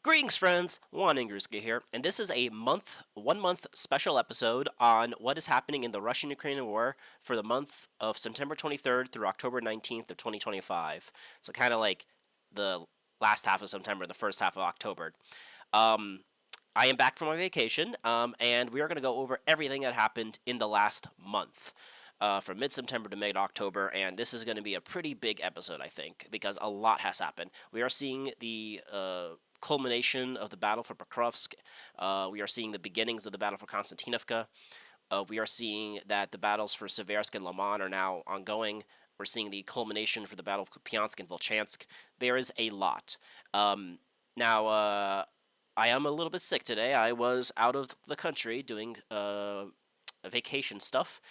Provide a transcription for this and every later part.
Greetings, friends. Juan Ingruska here, and this is a 1 month special episode on what is happening in the Russian-Ukrainian war for the month of September 23rd through October 19th of 2025. So kind of like the last half of September, the first half of October. Um, I am back from my vacation, and we are going to go over everything that happened in the last month. From mid-September to mid-October, and this is going to be a pretty big episode, I think, because a lot has happened. We are seeing the culmination of the battle for Pokrovsk. We are seeing the beginnings of the battle for Kostyantynivka. We are seeing that the battles for Seversk and Lyman are now ongoing. We're seeing the culmination for the battle of Kupyansk and Volchansk. There is a lot. Now, I am a little bit sick today. I was out of the country doing vacation stuff,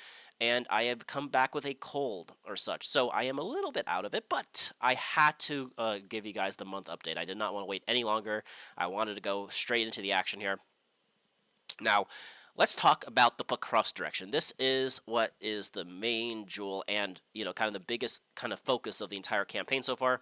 and I have come back with a cold or such. So I am a little bit out of it, but I had to give you guys the month update. I did not want to wait any longer. I wanted to go straight into the action here. Now, let's talk about the Pokrovsk direction. This is what is the main jewel and, kind of the biggest kind of focus of the entire campaign so far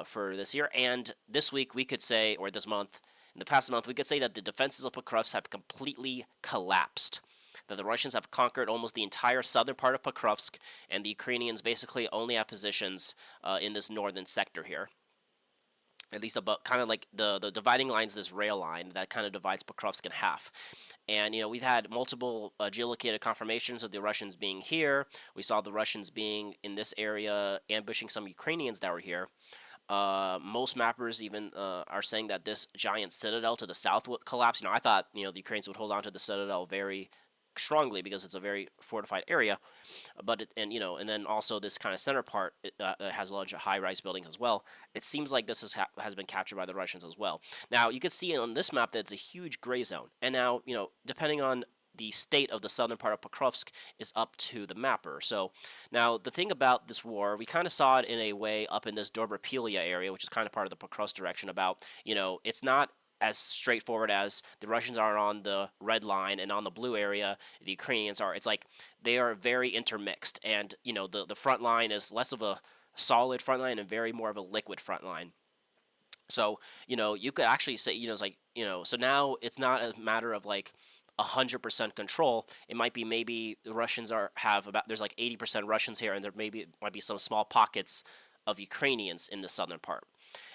for this year. And this week we could say, or this month, in the past month, we could say that the defenses of Pokrovsk have completely collapsed. That the Russians have conquered almost the entire southern part of Pokrovsk, and the Ukrainians basically only have positions in this northern sector here. At least about kind of like the dividing lines, this rail line that kind of divides Pokrovsk in half. And, we've had multiple geolocated confirmations of the Russians being here. We saw the Russians being in this area, ambushing some Ukrainians that were here. Most mappers even are saying that this giant citadel to the south would collapse. I thought, the Ukrainians would hold on to the citadel very strongly because it's a very fortified area, but and then also this kind of center part has a bunch of high-rise buildings as well. It seems like this has been captured by the Russians as well. Now you can see on this map that it's a huge gray zone, and now depending on the state of the southern part of Pokrovsk is up to the mapper. So now the thing about this war, we kind of saw it in a way up in this Dobropilia area, which is kind of part of the Pokrovsk direction. About it's not as straightforward as the Russians are on the red line, and on the blue area the Ukrainians are. It's like they are very intermixed, and the front line is less of a solid front line and very more of a liquid front line. So you could actually say it's like so now it's not a matter of like 100% control. It might be maybe the Russians have about, there's like 80% Russians here, and there might be some small pockets of Ukrainians in the southern part.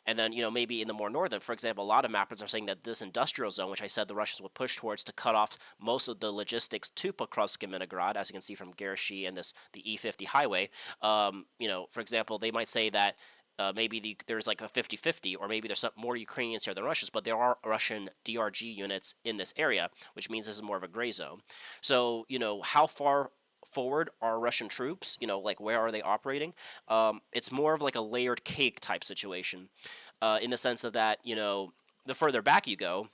And then, maybe in the more northern, for example, a lot of mappers are saying that this industrial zone, which I said the Russians would push towards to cut off most of the logistics to Pokrovsk and Leningrad, as you can see from Gershi and the E50 highway, for example, they might say that maybe there's like a 50-50, or maybe there's some more Ukrainians here than Russians, but there are Russian DRG units in this area, which means this is more of a gray zone. So, how far forward are Russian troops? Like where are they operating? It's more of like a layered cake type situation, in the sense of that, the further back you go,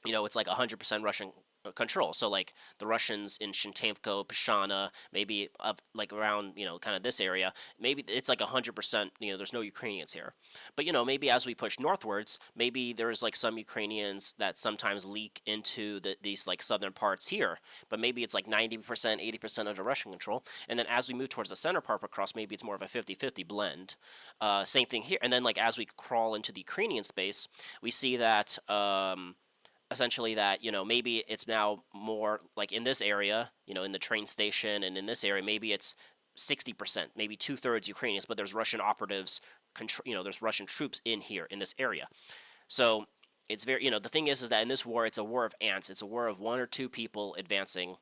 it's like 100% Russian control. So like the Russians in Shintemko, Pashana, maybe of like around kind of this area, maybe it's like 100%. There's no Ukrainians here. But maybe as we push northwards, maybe there's like some Ukrainians that sometimes leak into these like southern parts here. But maybe it's like 90%, 80% under Russian control. And then as we move towards the center part across, maybe it's more of a 50-50 blend. Same thing here. And then like as we crawl into the Ukrainian space, we see that. Essentially that maybe it's now more like in this area, in the train station, and in this area maybe it's 60%, maybe 2/3 Ukrainians, but there's Russian operatives, there's Russian troops in here in this area. So it's very, the thing is that in this war, it's a war of ants. It's a war of one or two people advancing,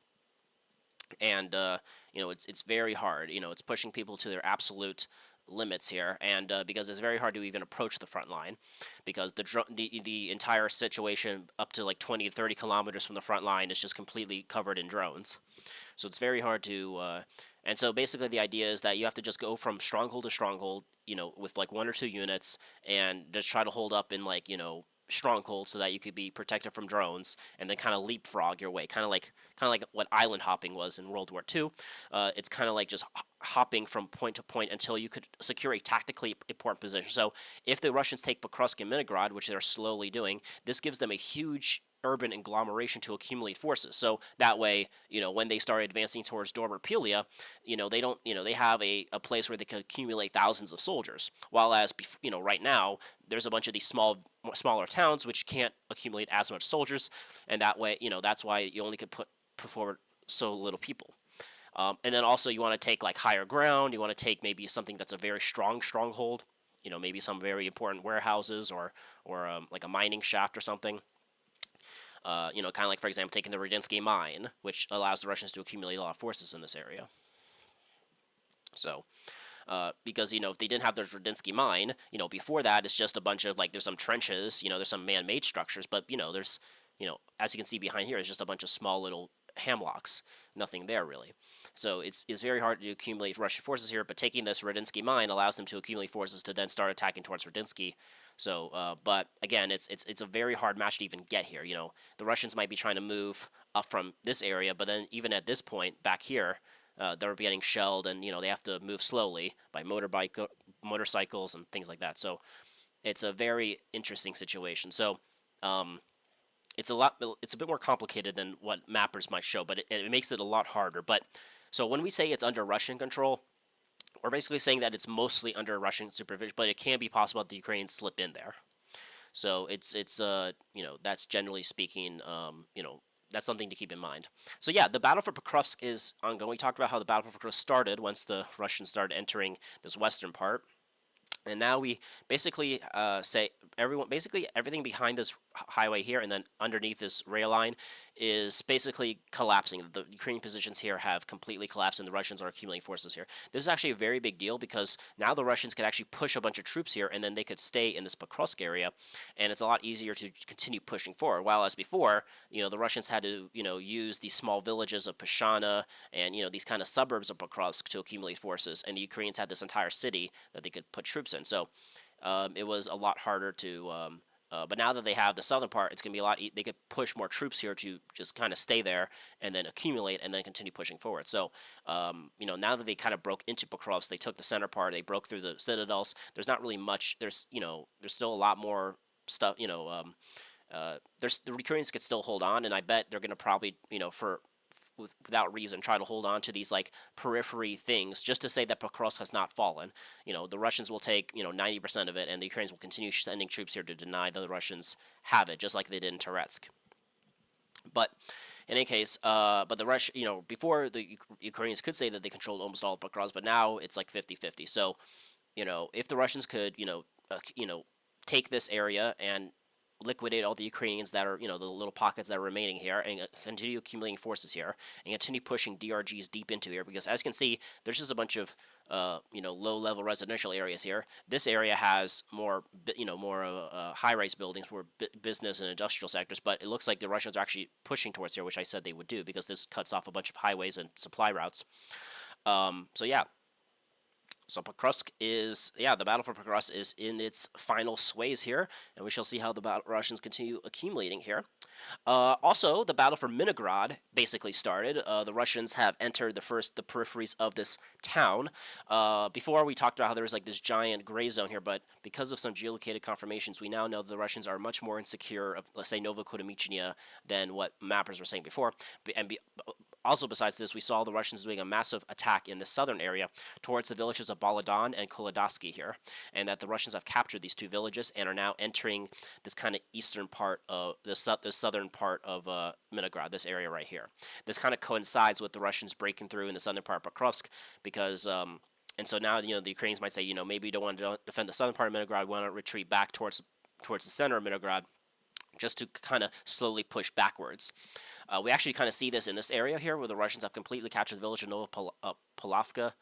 and it's very hard. It's pushing people to their absolute limits here, and because it's very hard to even approach the front line, because the entire situation up to like 20-30 kilometers from the front line is just completely covered in drones. So it's very hard to and so basically the idea is that you have to just go from stronghold to stronghold, with like one or two units, and just try to hold up in like stronghold so that you could be protected from drones, and then kind of leapfrog your way, kind of like what island hopping was in World War II. It's kind of like just hopping from point to point until you could secure a tactically important position. So if the Russians take Pokrovsk and Leningrad, which they're slowly doing, this gives them a huge urban agglomeration to accumulate forces. So that way, when they start advancing towards Dobropelia, they don't, they have a place where they can accumulate thousands of soldiers. While as, right now, there's a bunch of these smaller towns which can't accumulate as much soldiers, and that way, that's why you only could put forward so little people. And then also you want to take like higher ground. You want to take maybe something that's a very strong stronghold. Maybe some very important warehouses or like a mining shaft or something. Kind of like, for example, taking the Rudinsky mine, which allows the Russians to accumulate a lot of forces in this area. So, because, if they didn't have the Rudinsky mine, before that, it's just a bunch of, like, there's some trenches, there's some man-made structures, but, there's, as you can see behind here, it's just a bunch of small little hamlocks, nothing there, really. So it's very hard to accumulate Russian forces here, but taking this Rudinsky mine allows them to accumulate forces to then start attacking towards Rudinsky. So, but again, it's a very hard match to even get here. The Russians might be trying to move up from this area, but then even at this point back here, they're getting shelled, and they have to move slowly by motorcycles and things like that. So it's a very interesting situation. So it's a bit more complicated than what mappers might show, but it makes it a lot harder. But so when we say it's under Russian control, we're basically saying that it's mostly under Russian supervision, but it can be possible that the Ukrainians slip in there. So it's that's generally speaking, that's something to keep in mind. So yeah, the battle for Pokrovsk is ongoing. We talked about how the battle for Pokrovsk started once the Russians started entering this western part. And now we basically say everything behind this highway here and then underneath this rail line is basically collapsing. The Ukrainian positions here have completely collapsed, and the Russians are accumulating forces here. This is actually a very big deal because now the Russians could actually push a bunch of troops here, and then they could stay in this Pokrovsk area, and it's a lot easier to continue pushing forward. While as before, the Russians had to, use these small villages of Pashana and, these kind of suburbs of Pokrovsk to accumulate forces, and the Ukrainians had this entire city that they could put troops in. So it was a lot harder to but now that they have the southern part, it's going to be a lot they could push more troops here to just kind of stay there and then accumulate and then continue pushing forward. So now that they kind of broke into Pokrovsk, they took the center part, they broke through the citadels. There's not really much. There's still a lot more stuff. There's the Ukrainians could still hold on, and I bet they're going to probably without reason try to hold on to these like periphery things just to say that Pokrovsk has not fallen. The Russians will take 90% of it, and the Ukrainians will continue sending troops here to deny that the Russians have it, just like they did in Toretsk. But in any case, but the before the Ukrainians could say that they controlled almost all of Pokrovsk, but now it's like 50-50. So if the Russians could take this area and liquidate all the Ukrainians that are, the little pockets that are remaining here, and continue accumulating forces here, and continue pushing DRGs deep into here, because as you can see, there's just a bunch of, low-level residential areas here. This area has more high-rise buildings for business and industrial sectors, but it looks like the Russians are actually pushing towards here, which I said they would do, because this cuts off a bunch of highways and supply routes. So yeah. So Pokrovsk the battle for Pokrovsk is in its final sways here, and we shall see how the Russians continue accumulating here. Also, the battle for Minograd basically started. The Russians have entered the peripheries of this town. Before we talked about how there was like this giant gray zone here, but because of some geolocated confirmations, we now know that the Russians are much more insecure of, let's say, Novokodomichnya than what mappers were saying before. Also, besides this, we saw the Russians doing a massive attack in the southern area towards the villages of Baladan and Kolodasky here, and that the Russians have captured these two villages and are now entering this kind of eastern part of the southern part of Minograd, this area right here. This kind of coincides with the Russians breaking through in the southern part of Pokrovsk, because and so now the Ukrainians might say, maybe you don't want to defend the southern part of Minograd, we want to retreat back towards the center of Minograd, just to kind of slowly push backwards. We actually kind of see this in this area here, where the Russians have completely captured the village of Novopolavka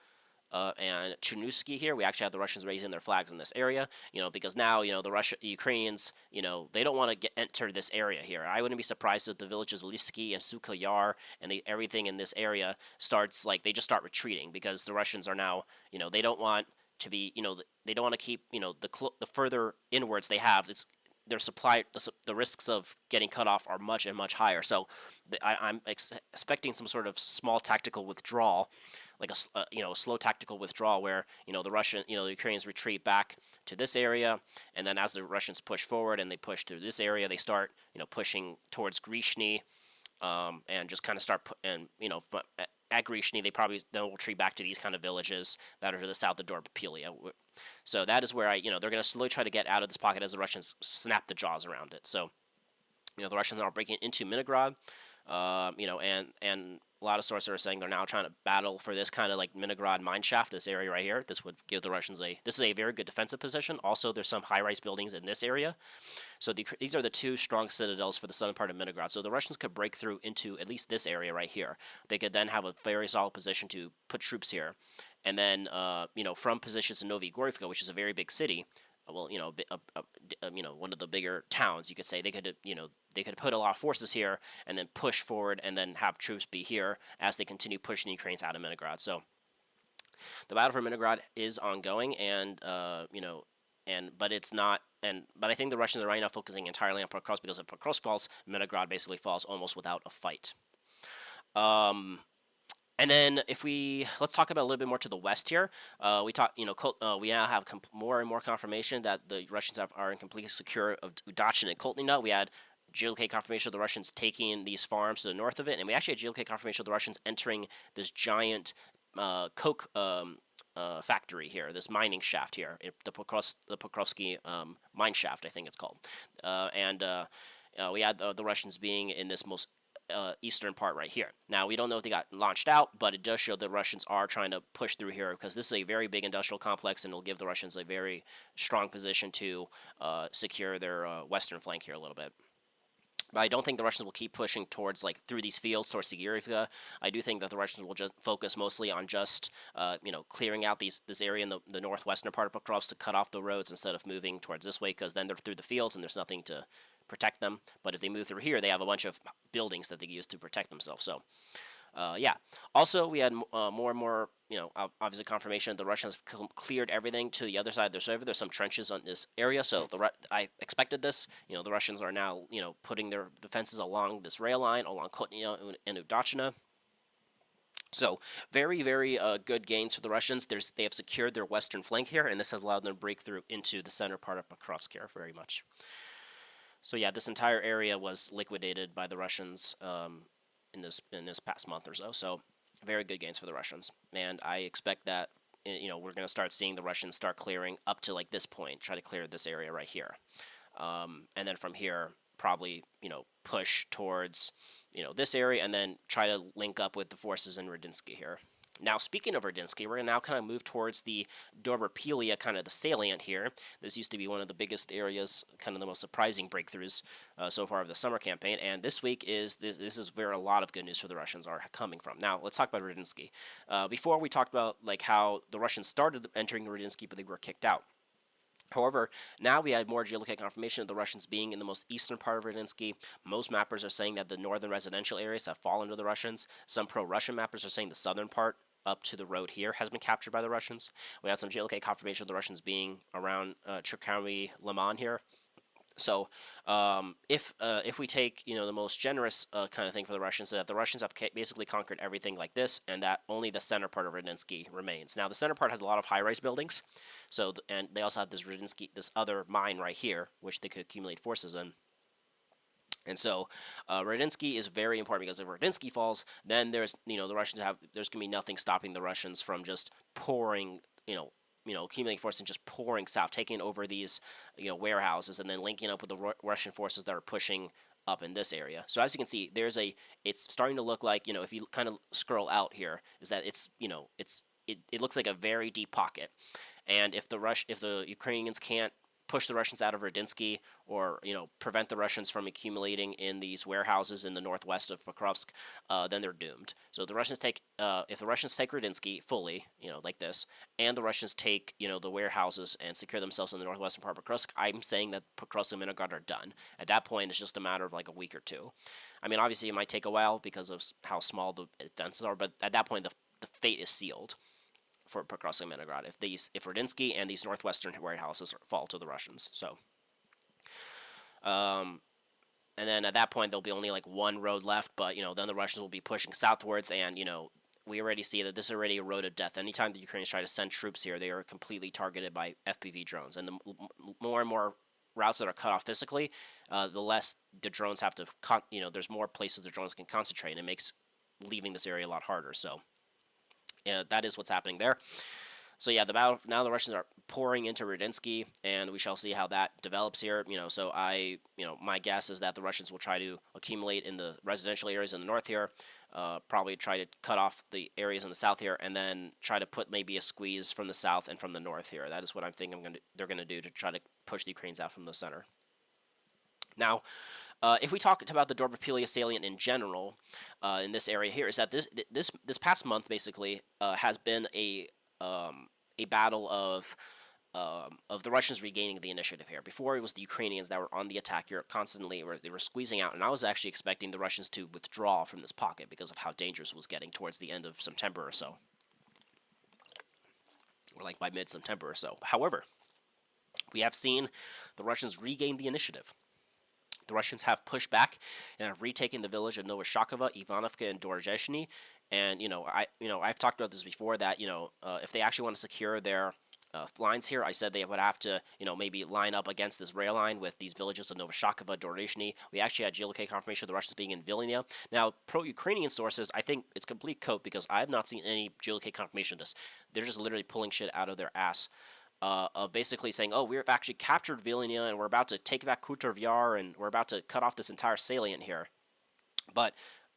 and Chernusky here. We actually have the Russians raising their flags in this area, because now, the Ukrainians, they don't want to enter this area here. I wouldn't be surprised if the villages of Lysky and Sukha Yar and everything in this area starts, they just start retreating, because the Russians are now, they don't want to be, they don't want to keep, the further inwards they have, their supply, the risks of getting cut off are much and much higher. So I'm expecting some sort of small tactical withdrawal, like a slow tactical withdrawal where the Ukrainians retreat back to this area, and then as the Russians push forward and they push through this area, they start pushing towards Grishny, and just kind of start at Grishny, they probably then will retreat back to these kind of villages that are to the south of Dnipropetrovsk. So that is where they're going to slowly try to get out of this pocket as the Russians snap the jaws around it. So, the Russians are breaking into Minigrad, and a lot of sources are saying they're now trying to battle for this kind of like Minigrad mine shaft, this area right here. This would give the Russians this is a very good defensive position. Also, there's some high-rise buildings in this area. So these are the two strong citadels for the southern part of Minigrad. So the Russians could break through into at least this area right here. They could then have a very solid position to put troops here. And then, from positions in Novigorivka, which is a very big city, one of the bigger towns, you could say, they could put a lot of forces here and then push forward and then have troops be here as they continue pushing the Ukrainians out of Minigrad. So the battle for Minigrad is ongoing, but it's not. But I think the Russians are right now focusing entirely on Pokrovsk, because if Pokrovsk falls, Minigrad basically falls almost without a fight. And then let's talk about a little bit more to the west here. We now have more and more confirmation that the Russians are in completely secure of Udachin and Koltnina. We had geolocated confirmation of the Russians taking these farms to the north of it, and we actually had geolocated confirmation of the Russians entering this giant coke factory here, this mining shaft here, the Pokrovsky mine shaft, I think it's called. We had the Russians being in this most eastern part right here. Now, we don't know if they got launched out, but it does show the Russians are trying to push through here, because this is a very big industrial complex, and it'll give the Russians a very strong position to secure their western flank here a little bit. But I don't think the Russians will keep pushing towards, through these fields towards Sigirivka. I do think that the Russians will just focus mostly on just, clearing out this area in the northwestern part of Pokrovsk to cut off the roads instead of moving towards this way, because then they're through the fields and there's nothing to protect them. But if they move through here, they have a bunch of buildings that they use to protect themselves. So, yeah. Also, we had more and more, obviously confirmation the Russians cleared everything to the other side of their server. There's some trenches on this area, so I expected this. The Russians are now, putting their defenses along this rail line, along Kotnia and Udachina. So, very, very good gains for the Russians. They have secured their western flank here, and this has allowed them to break through into the center part of Pokrovsk here very much. So yeah, this entire area was liquidated by the Russians in this past month or so. So very good gains for the Russians, and I expect that we're going to start seeing the Russians start clearing up to this point, try to clear this area right here, and then from here probably push towards this area, and then try to link up with the forces in Radinsky here. Now, speaking of Radinsky, we're going to now kind of move towards the Dobropilia, kind of the salient here. This used to be one of the biggest areas, kind of the most surprising breakthroughs so far of the summer campaign. And this week this is where a lot of good news for the Russians are coming from. Now, let's talk about Radinsky. Before, we talked about how the Russians started entering Radinsky, but they were kicked out. However, now we had more geolocated confirmation of the Russians being in the most eastern part of Radinsky. Most mappers are saying that the northern residential areas have fallen to the Russians. Some pro-Russian mappers are saying the southern part up to the road here has been captured by the Russians. We had some geolocated confirmation of the Russians being around Cherkami, Lyman here. So, if we take the most generous kind of thing for the Russians, so that the Russians have basically conquered everything like this, and that only the center part of Radinsky remains. Now, the center part has a lot of high-rise buildings, and they also have this this other mine right here, which they could accumulate forces in. And so, Radinsky is very important, because if Radinsky falls, then there's the Russians there's gonna be nothing stopping the Russians from just pouring accumulating forces and just pouring south, taking over these warehouses, and then linking up with the Russian forces that are pushing up in this area. So as you can see, it's starting to look like, if you kind of scroll out here, is that it looks like a very deep pocket. And if the Ukrainians can't push the Russians out of Radinsky, or prevent the Russians from accumulating in these warehouses in the northwest of Pokrovsk, then they're doomed. So if the Russians take Radinsky fully, like this, and the Russians take the warehouses and secure themselves in the northwestern part of Pokrovsk, I'm saying that Pokrovsk and Minigrad are done. At that point, it's just a matter of a week or two. I mean, obviously it might take a while because of how small the defenses are, but at that point the fate is sealed for Pokrovsk and Minigrad if Radinsky and these northwestern warehouses fall to the Russians. So, Um, and then at that point there'll be only like one road left. But then the Russians will be pushing southwards, and we already see that this is already a road of death. Anytime the Ukrainians try to send troops here, they are completely targeted by FPV drones, and the more and more routes that are cut off physically, the less the drones have to. There's more places the drones can concentrate, and it makes leaving this area a lot harder. So, yeah, that is what's happening there. So yeah, the battle now, the Russians are pouring into Rudinsky, and we shall see how that develops here. So my guess is that the Russians will try to accumulate in the residential areas in the north here, probably try to cut off the areas in the south here, and then try to put maybe a squeeze from the south and from the north here. That is what I'm thinking they're going to do to try to push the Ukrainians out from the center. Now, if we talk about the Dnipropetrovsk salient in general, in this area here, is that this past month basically has been a battle of the Russians regaining the initiative here. Before, it was the Ukrainians that were on the attack here constantly, where they were squeezing out, and I was actually expecting the Russians to withdraw from this pocket because of how dangerous it was getting towards the end of September or so, or like by mid-September or so. However, we have seen the Russians regain the initiative. The Russians have pushed back and have retaken the village of Novoshakovo, Ivanovka, and Dorozhny. And I've talked about this before, that if they actually want to secure their lines here, I said they would have to maybe line up against this rail line with these villages of Novoshakovo, Dorozhny. We actually had geolocated confirmation of the Russians being in Vilna. Now, pro-Ukrainian sources, I think it's complete cope, because I have not seen any geolocated confirmation of this. They're just literally pulling shit out of their ass. Of basically saying, oh, we've actually captured Vilna, and we're about to take back Kharkov, and we're about to cut off this entire salient here. But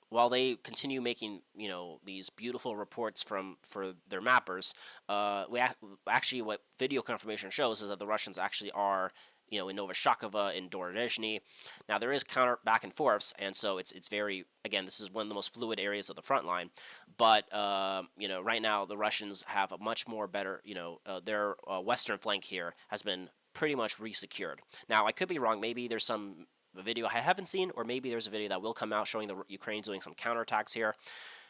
while they continue making, these beautiful reports for their mappers, actually what video confirmation shows is that the Russians actually are, in Novoshakovo, in Dorozhny. Now, there is counter back and forths, and so it's very, again, this is one of the most fluid areas of the front line. But, right now, the Russians have a much more better, their western flank here has been pretty much resecured. Now, I could be wrong. Maybe there's some video I haven't seen, or maybe there's a video that will come out showing the Ukrainians doing some counterattacks here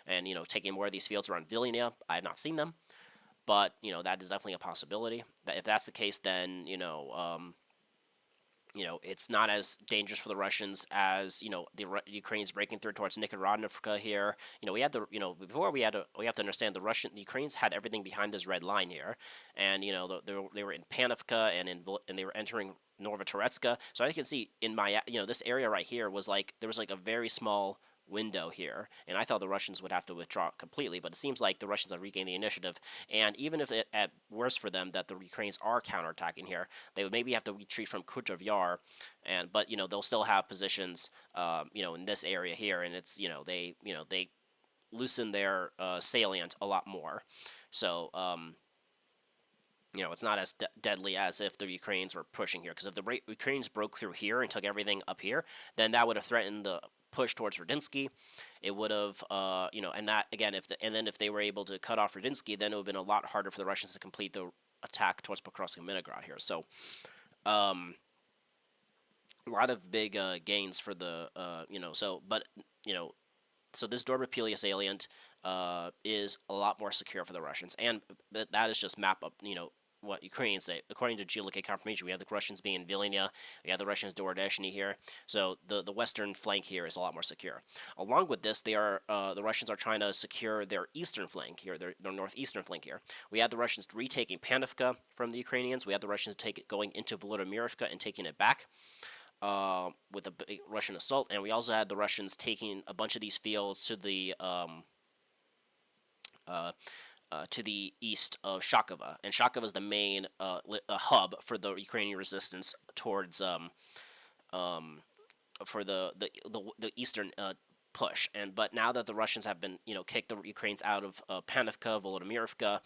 and, taking more of these fields around Vilna. I have not seen them, but, that is definitely a possibility. That if that's the case, then, it's not as dangerous for the Russians as, the Ukrainians breaking through towards Dnipropetrovsk here. We had before we have to understand the Ukrainians had everything behind this red line here, and they were in Panovka and they were entering Novotororetska. So I can see in my this area right here was like there was like a very small window here, and I thought the Russians would have to withdraw completely, but it seems like the Russians have regained the initiative, and even if it at worst for them that the Ukrainians are counterattacking here, they would maybe have to retreat from Kharkov, but they'll still have positions in this area here, and it's they loosen their salient a lot more, so it's not as deadly as if the Ukrainians were pushing here, because if the Ukrainians broke through here and took everything up here, then that would have threatened the push towards Rudinsky. It would have, and that again, if they were able to cut off Rudinsky, then it would have been a lot harder for the Russians to complete the attack towards Pokrovsk and Leningrad here. So, a lot of big gains for the, so this Dnipropetrovsk salient is a lot more secure for the Russians, and that is just map up, what Ukrainians say. According to geolocated confirmation, we have the Russians being in Vilna, we have the Russians Dorozhny here, so the western flank here is a lot more secure. Along with this, the Russians are trying to secure their eastern flank here, their northeastern flank here. We had the Russians retaking Panovka from the Ukrainians, we had the Russians going into Volodymyrovka and taking it back with a big Russian assault, and we also had the Russians taking a bunch of these fields to the east of Shakova, and Shakova is the main hub for the Ukrainian resistance towards for the eastern push. But now that the Russians have been kicked the Ukrainians out of Panovka, Volodymyrovka,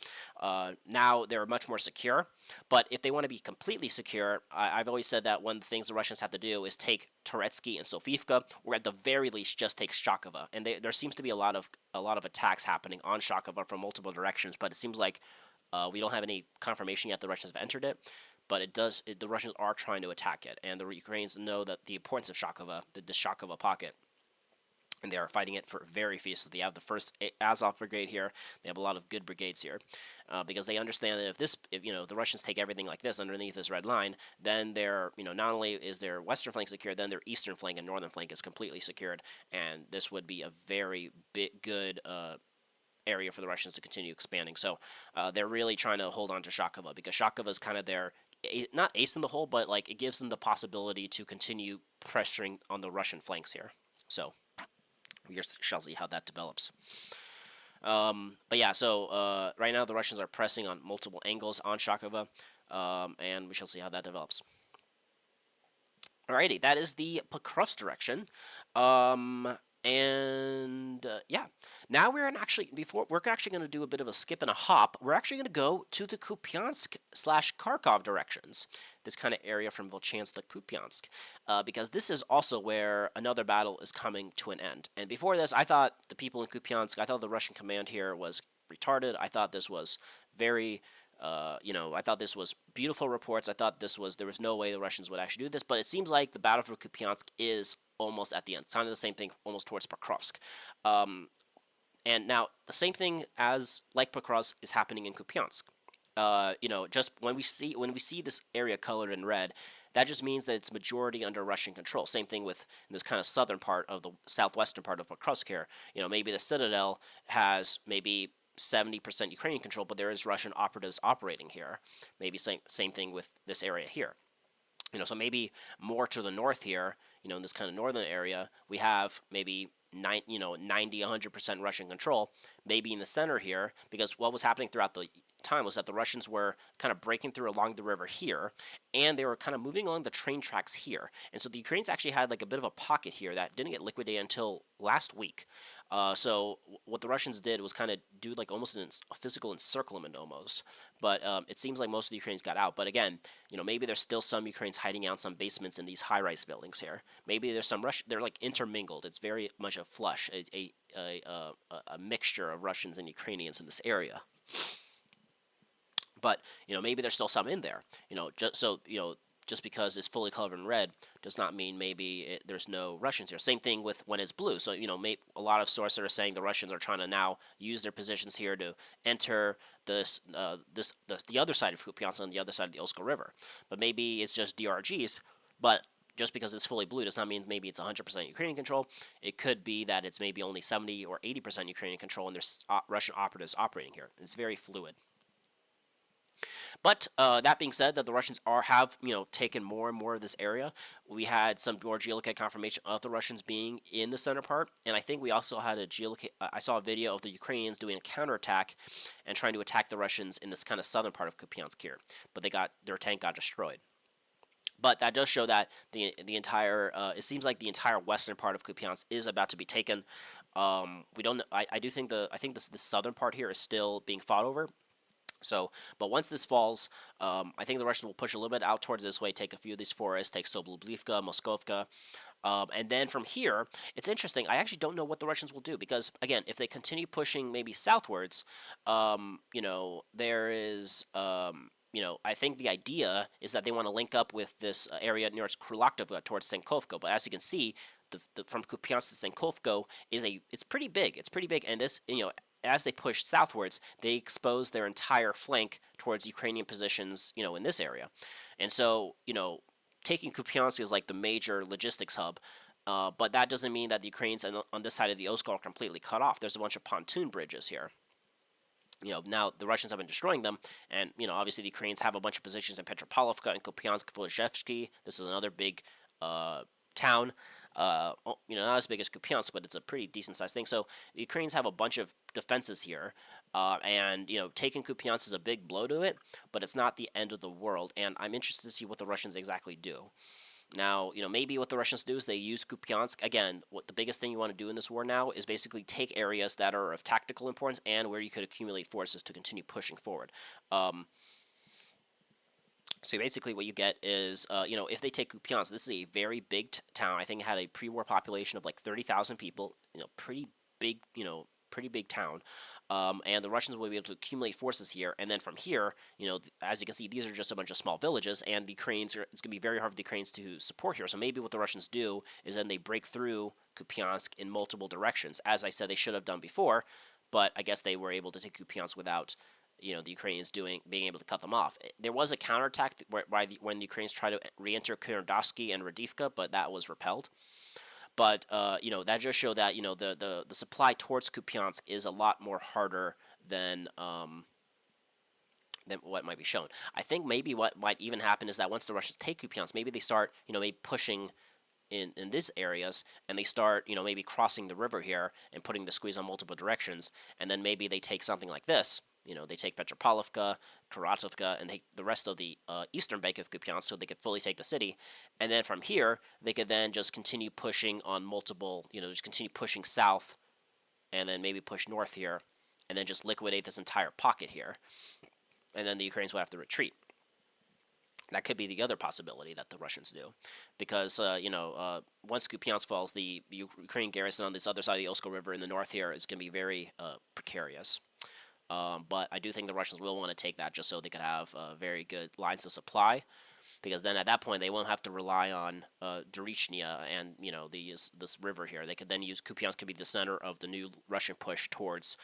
now they're much more secure. But if they want to be completely secure, I've always said that one of the things the Russians have to do is take Turetsky and Sofivka, or at the very least just take Shakova. And there seems to be a lot of attacks happening on Shakova from multiple directions, but it seems like we don't have any confirmation yet the Russians have entered it. But the Russians are trying to attack it, and the Ukrainians know that the importance of Shakova, the Shakova pocket. and they are fighting it for very fiercely. They have the first Azov brigade here. They have a lot of good brigades here, because they understand that if the Russians take everything like this underneath this red line, then their not only is their western flank secure, then their eastern flank and northern flank is completely secured, and this would be a very good area for the Russians to continue expanding. So they're really trying to hold on to Shakova, because Shakova is kind of their not ace in the hole, but like it gives them the possibility to continue pressuring on the Russian flanks here. So we shall see how that develops. But yeah, so right now the Russians are pressing on multiple angles on Shakova, and we shall see how that develops. Alrighty, that is the Pokrovsk direction. Yeah, now we're actually going to do a bit of a skip and a hop. We're actually going to go to the Kupyansk / Kharkov directions, this kind of area from Volchansk to Kupyansk, because this is also where another battle is coming to an end. And before this, I thought the people in Kupyansk, I thought the Russian command here was retarded. I thought this was very I thought this was beautiful reports. I thought there was no way the Russians would actually do this, but it seems like the battle for Kupyansk is almost at the end. It's kind of the same thing, almost towards Pokrovsk. And now the same thing like Pokrovsk is happening in Kupyansk. Just when we see this area colored in red, that just means that it's majority under Russian control. Same thing with this kind of southern part of the southwestern part of Pokrovsk here. Maybe the citadel has maybe 70% Ukrainian control, but there is Russian operatives operating here. Maybe same thing with this area here. So maybe more to the north here, in this kind of northern area, we have maybe 90, 100% Russian control. Maybe in the center here, because what was happening throughout the time was that the Russians were kind of breaking through along the river here, and they were kind of moving along the train tracks here. And so the Ukrainians actually had like a bit of a pocket here that didn't get liquidated until last week. So what the Russians did was kind of do like almost a physical encirclement almost. But it seems like most of the Ukrainians got out. But again, maybe there's still some Ukrainians hiding out in some basements in these high-rise buildings here. Maybe there's some they're like intermingled. It's very much a flush, a mixture of Russians and Ukrainians in this area. But maybe there's still some in there. Just because it's fully covered in red does not mean there's no Russians here. Same thing with when it's blue. So a lot of sources are saying the Russians are trying to now use their positions here to enter the other side of Kupyansk on the other side of the Oskol River. But maybe it's just DRGs. But just because it's fully blue does not mean maybe it's 100% Ukrainian control. It could be that it's maybe only 70 or 80% Ukrainian control, and there's Russian operatives operating here. It's very fluid. But that being said, that the Russians have taken more and more of this area. We had some more geolocated confirmation of the Russians being in the center part, and I think we also had I saw a video of the Ukrainians doing a counterattack and trying to attack the Russians in this kind of southern part of Kupyansk here, but their tank got destroyed. But that does show that the entire it seems like the entire western part of Kupyansk is about to be taken. We don't. I think the southern part here is still being fought over. So, but once this falls, I think the Russians will push a little bit out towards this way, take a few of these forests, take Soblublivka, Moskovka, and then from here, it's interesting. I actually don't know what the Russians will do because, again, if they continue pushing maybe southwards, there is, I think the idea is that they want to link up with this area near Krulaktovka towards Senkovka. But as you can see, from Kupyansk to Senkovka it's pretty big. It's pretty big, and this, as they push southwards, they expose their entire flank towards Ukrainian positions, in this area. And so, taking Kupyansk is like the major logistics hub, but that doesn't mean that the Ukrainians on this side of the Oskol are completely cut off. There's a bunch of pontoon bridges here. Now the Russians have been destroying them, and, obviously the Ukrainians have a bunch of positions in Petropavlovka and Kupyansk, Volozhevsky. This is another big town. Not as big as Kupyansk, but it's a pretty decent-sized thing. So the Ukrainians have a bunch of defenses here, and taking Kupyansk is a big blow to it, but it's not the end of the world. And I'm interested to see what the Russians exactly do. Now, maybe what the Russians do is they use Kupyansk. Again, what the biggest thing you want to do in this war now is basically take areas that are of tactical importance and where you could accumulate forces to continue pushing forward. So basically what you get is, if they take Kupyansk, this is a very big town. I think it had a pre-war population of like 30,000 people, pretty big, pretty big town, and the Russians will be able to accumulate forces here. And then from here, as you can see, these are just a bunch of small villages, and the Ukrainians it's going to be very hard for the Ukrainians to support here. So maybe what the Russians do is then they break through Kupyansk in multiple directions, as I said they should have done before, but I guess they were able to take Kupyansk without the Ukrainians being able to cut them off. There was a counterattack when the Ukrainians tried to re-enter Kherson and Radivka, but that was repelled. But that just showed that the supply towards Kupyansk is a lot more harder than what might be shown. I think maybe what might even happen is that once the Russians take Kupyansk, maybe they start maybe pushing in these areas, and they start maybe crossing the river here and putting the squeeze on multiple directions, and then maybe they take something like this. They take Petropavlovka, Karatovka, and the rest of the eastern bank of Kupyansk, so they could fully take the city. And then from here, they could then just continue pushing on multiple, just continue pushing south, and then maybe push north here, and then just liquidate this entire pocket here. And then the Ukrainians would have to retreat. That could be the other possibility that the Russians do, because once Kupyansk falls, the Ukrainian garrison on this other side of the Oskol River in the north here is going to be very precarious. But I do think the Russians will want to take that just so they could have very good lines of supply, because then at that point they won't have to rely on Durichnia and this river here. They could then use Kupyansk could be the center of the new Russian push towards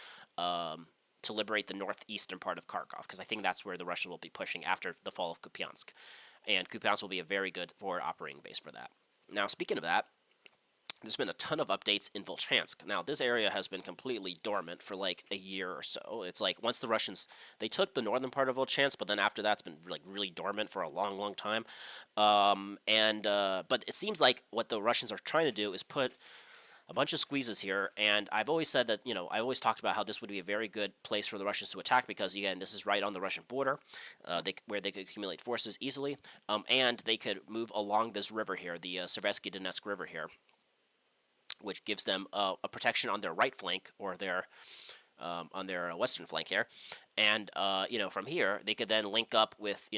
to liberate the northeastern part of Kharkov, because I think that's where the Russians will be pushing after the fall of Kupyansk, and Kupyansk will be a very good forward operating base for that. Now, speaking of that, there's been a ton of updates in Volchansk. Now, this area has been completely dormant for like a year or so. It's like once the Russians, they took the northern part of Volchansk, but then after that, it's been like really dormant for a long, long time. But it seems like what the Russians are trying to do is put a bunch of squeezes here, and I've always said that, I always talked about how this would be a very good place for the Russians to attack, because, again, this is right on the Russian border, where they could accumulate forces easily, and they could move along this river here, the Seversk Donetsk River here, which gives them a protection on their right flank, or on their western flank here, and, from here, they could then link up with,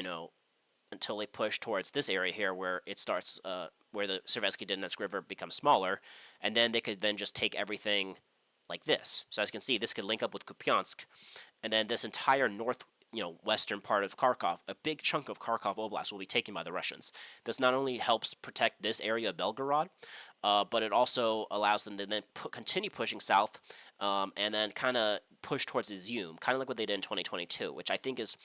until they push towards this area here, where it starts, where the Seversk Donetsk River becomes smaller, and then they could then just take everything like this. So as you can see, this could link up with Kupyansk, and then this entire western part of Kharkov, a big chunk of Kharkov Oblast will be taken by the Russians. This not only helps protect this area of Belgorod, but it also allows them to then continue pushing south, and then kind of push towards Izum, kind of like what they did in 2022, which I think is,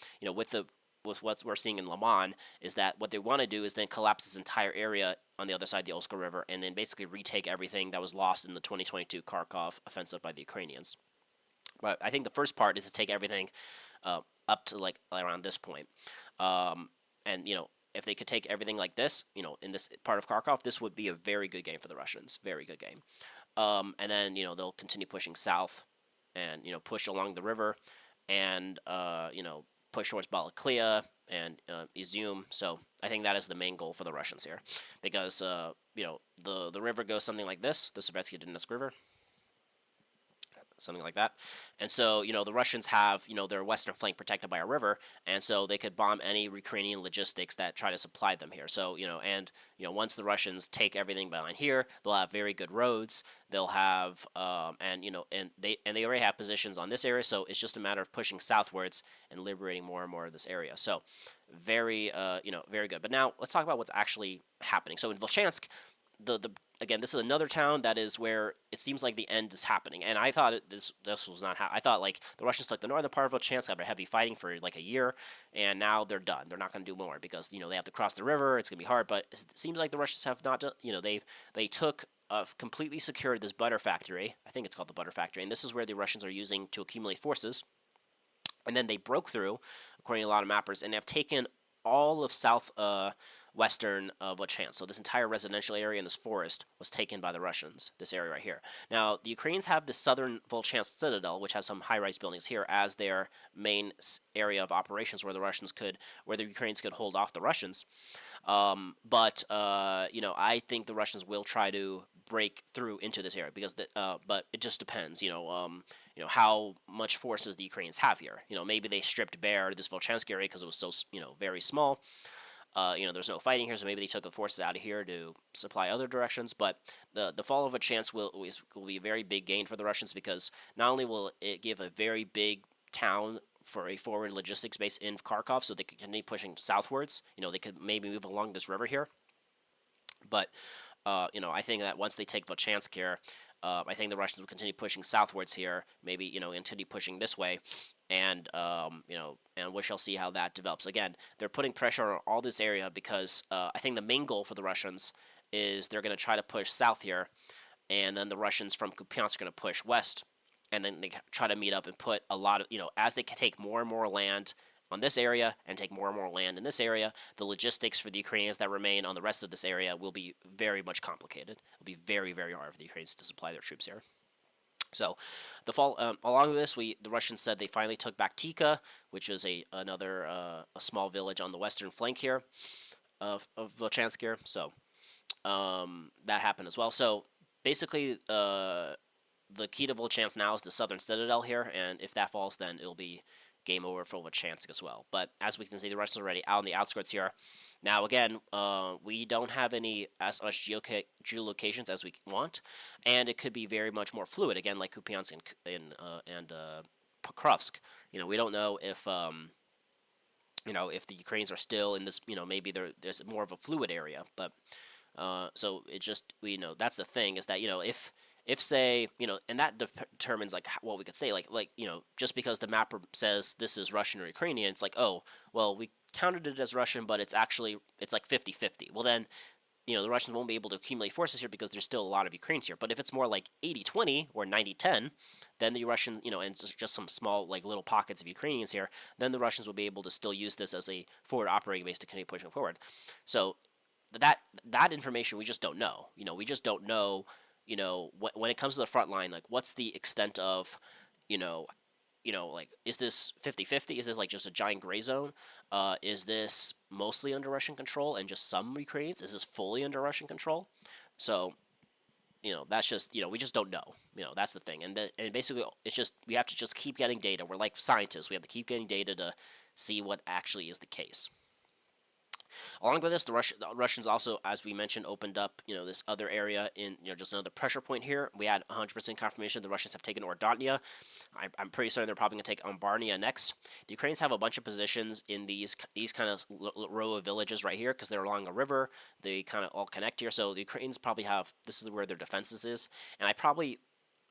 with what we're seeing in Lyman, is that what they want to do is then collapse this entire area on the other side of the Oskol River, and then basically retake everything that was lost in the 2022 Kharkov offensive by the Ukrainians. But I think the first part is to take everything up to like around this point. And if they could take everything like this, in this part of Kharkov, this would be a very good game for the Russians. Very good game. And then they'll continue pushing south, and push along the river, and push towards Balaklia and Izum. So I think that is the main goal for the Russians here, because the river goes something like this, the Seversk Donetsk River, something like that. And so, the Russians have, their western flank protected by a river, and so they could bomb any Ukrainian logistics that try to supply them here. So, once the Russians take everything behind here, they'll have very good roads. They'll have, and they already have positions on this area, so it's just a matter of pushing southwards and liberating more and more of this area. So, very, very good. But now, let's talk about what's actually happening. So, in Volchansk, again, this is another town that is where it seems like the end is happening, and I thought this was not I thought like the Russians took the northern part of Volchansk after heavy fighting for like a year, and now they're done. They're not going to do more, because they have to cross the river. It's going to be hard, but it seems like the Russians have not done, they took completely secured this butter factory. I think it's called the butter factory, and this is where the Russians are using to accumulate forces. And then they broke through, according to a lot of mappers, and have taken all of western Volchansk. So this entire residential area in this forest was taken by the Russians, this area right here. Now, the Ukrainians have the southern Volchansk citadel, which has some high-rise buildings here, as their main area of operations, where the Ukrainians could hold off the Russians. But I think the Russians will try to break through into this area, because but it just depends, how much forces the Ukrainians have here. Maybe they stripped bare this Volchansk area because it was so, very small. There's no fighting here, so maybe they took the forces out of here to supply other directions. But the fall of a chance will be a very big gain for the Russians, because not only will it give a very big town for a forward logistics base in Kharkov, so they could continue pushing southwards. They could maybe move along this river here. But I think that once they take Volchansk here, I think the Russians will continue pushing southwards here, maybe, continue pushing this way, and, and we shall see how that develops. Again, they're putting pressure on all this area because I think the main goal for the Russians is they're going to try to push south here, and then the Russians from Kupyansk are going to push west, and then they try to meet up and put a lot of, as they can take more and more land on this area and take more and more land in this area, the logistics for the Ukrainians that remain on the rest of this area will be very much complicated. It'll be very, very hard for the Ukrainians to supply their troops here. So, along with this, the Russians said they finally took back Tika, which is another a small village on the western flank here of Volchansk here. So, that happened as well. So, basically, the key to Volchansk now is the southern citadel here, and if that falls, then it'll be game over for Volchansk as well. But as we can see, the Russians are already out on the outskirts here. Now, again, we don't have as much geolocations as we want, and it could be very much more fluid. Again, like Kupyansk and Pokrovsk. We don't know if if the Ukrainians are still in this. Maybe there's more of a fluid area. But so it just that's the thing, is that if say, and that determines like what we could say, like just because the map says this is Russian or Ukrainian, it's like, oh, well, we counted it as Russian, but it's like 50-50. Well, then, the Russians won't be able to accumulate forces here because there's still a lot of Ukrainians here. But if it's more like 80-20 or 90-10, then the Russians, and just some small like little pockets of Ukrainians here, then the Russians will be able to still use this as a forward operating base to continue pushing forward. So that information we just don't know. We just don't know. When it comes to the front line, like, what's the extent of, like, is this 50-50? Is this, like, just a giant gray zone? Is this mostly under Russian control and just some Ukrainians? Is this fully under Russian control? So, that's just, we just don't know. That's the thing. And basically, it's just, we have to just keep getting data. We're like scientists. We have to keep getting data to see what actually is the case. Along with this, the Russians also, as we mentioned, opened up, this other area in, just another pressure point here. We had 100% confirmation the Russians have taken Ordotnia. I'm pretty certain they're probably going to take Ambarnia next. The Ukrainians have a bunch of positions in these kind of row of villages right here because they're along a river. They kind of all connect here. So the Ukrainians probably have, this is where their defenses is. And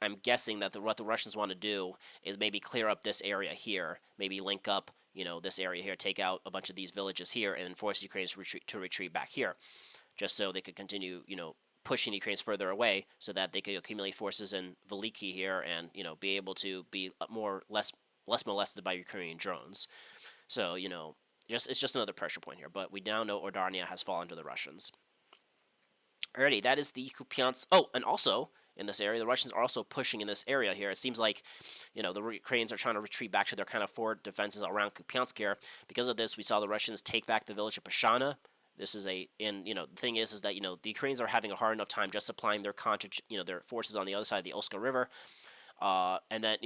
I'm guessing that what the Russians want to do is maybe clear up this area here, maybe link up, this area here, take out a bunch of these villages here, and then force the Ukrainians to retreat back here, just so they could continue, pushing the Ukrainians further away, so that they could accumulate forces in Veliki here, and be able to be less molested by Ukrainian drones. So it's just another pressure point here. But we now know Ordarnia has fallen to the Russians. Alrighty, that is the Kupyansk. Oh, and also, in this area, the Russians are also pushing in this area here. It seems like, the Ukrainians are trying to retreat back to their kind of forward defenses around Kupyansk here. Because of this, we saw the Russians take back the village of Pashana. This is the thing is that, the Ukrainians are having a hard enough time just supplying their their forces on the other side of the Oska River. And then,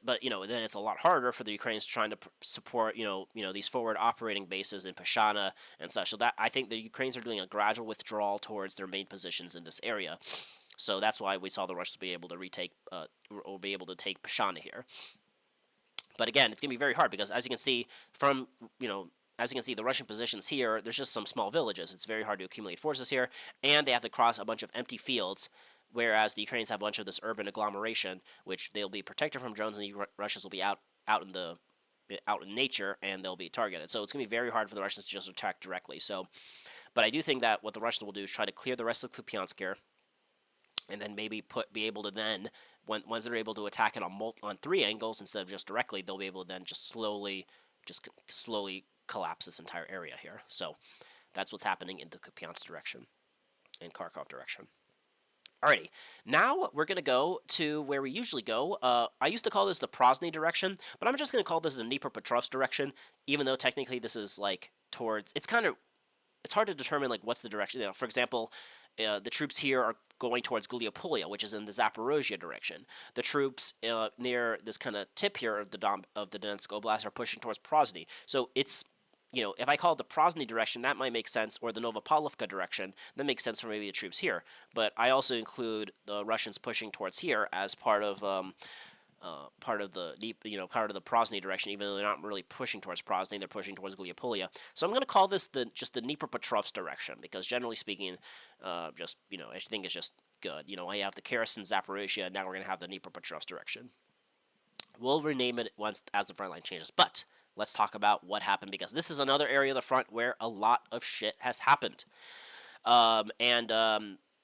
but then it's a lot harder for the Ukrainians trying to support, these forward operating bases in Pashana and such. So that, I think the Ukrainians are doing a gradual withdrawal towards their main positions in this area. So that's why we saw the Russians be able to retake, or be able to take Pashana here. But again, it's going to be very hard because, as you can see from, the Russian positions here, there's just some small villages. It's very hard to accumulate forces here, and they have to cross a bunch of empty fields, whereas the Ukrainians have a bunch of this urban agglomeration, which they'll be protected from drones, and the Russians will be out in nature, and they'll be targeted. So it's going to be very hard for the Russians to just attack directly. So, but I do think that what the Russians will do is try to clear the rest of Kupyansk here, and then maybe be able to then, once they're able to attack it on 3 angles instead of just directly, they'll be able to then just slowly collapse this entire area here. So that's what's happening in the Kupyansk direction, in Kharkov direction. Alrighty, now we're going to go to where we usually go. I used to call this the Prozny direction, but I'm just going to call this the Dnipropetrovsk direction, even though technically this is like towards, it's hard to determine like what's the direction. For example, the troops here are going towards Gliopolia, which is in the Zaporozhye direction. The troops near this kind of tip here of the Donetsk Oblast are pushing towards Prozny. So it's if I call it the Prozny direction, that might make sense, or the Novopavlovka direction, that makes sense for maybe the troops here. But I also include the Russians pushing towards here as part of the part of the Prozny direction, even though they're not really pushing towards Prozny, they're pushing towards Gliapolia. So I'm going to call this just the Dnipropetrovsk direction, because generally speaking, I think it's just good. I have the Kherson, Zaporizhia, now we're going to have the Dnipropetrovsk direction. We'll rename it once as the front line changes, but let's talk about what happened, because this is another area of the front where a lot of shit has happened.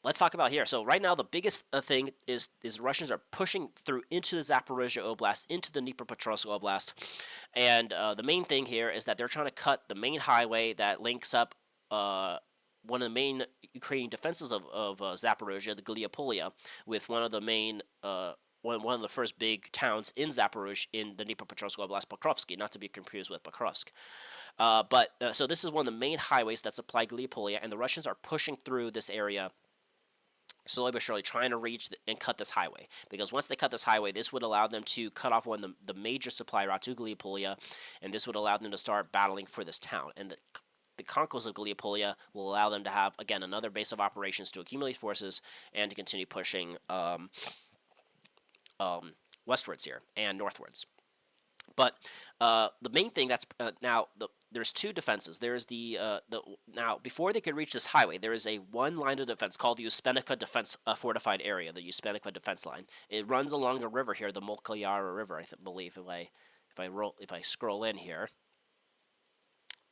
Let's talk about here. So right now, the biggest thing is Russians are pushing through into the Zaporizhia Oblast, into the Dnipropetrovsk Oblast, and the main thing here is that they're trying to cut the main highway that links up one of the main Ukrainian defenses of Zaporizhia, the Gliapolia, with one of the main one of the first big towns in Zaporizhia in the Dnipropetrovsk Oblast, Pokrovsk, not to be confused with Pokrovsk. So this is one of the main highways that supply Gliapolia, and the Russians are pushing through this area slowly but surely, trying to reach and cut this highway. Because once they cut this highway, this would allow them to cut off one of the major supply route to Gliapolia, and this would allow them to start battling for this town. And the conquest of Gliapolia will allow them to have, again, another base of operations to accumulate forces and to continue pushing westwards here and northwards. But the main thing that's there's two defenses. There's now before they could reach this highway, there is a one line of defense called the Uspenivka defense fortified area, the Uspenivka defense line. It runs along a river here, the Molkayara River, I believe. If I scroll in here,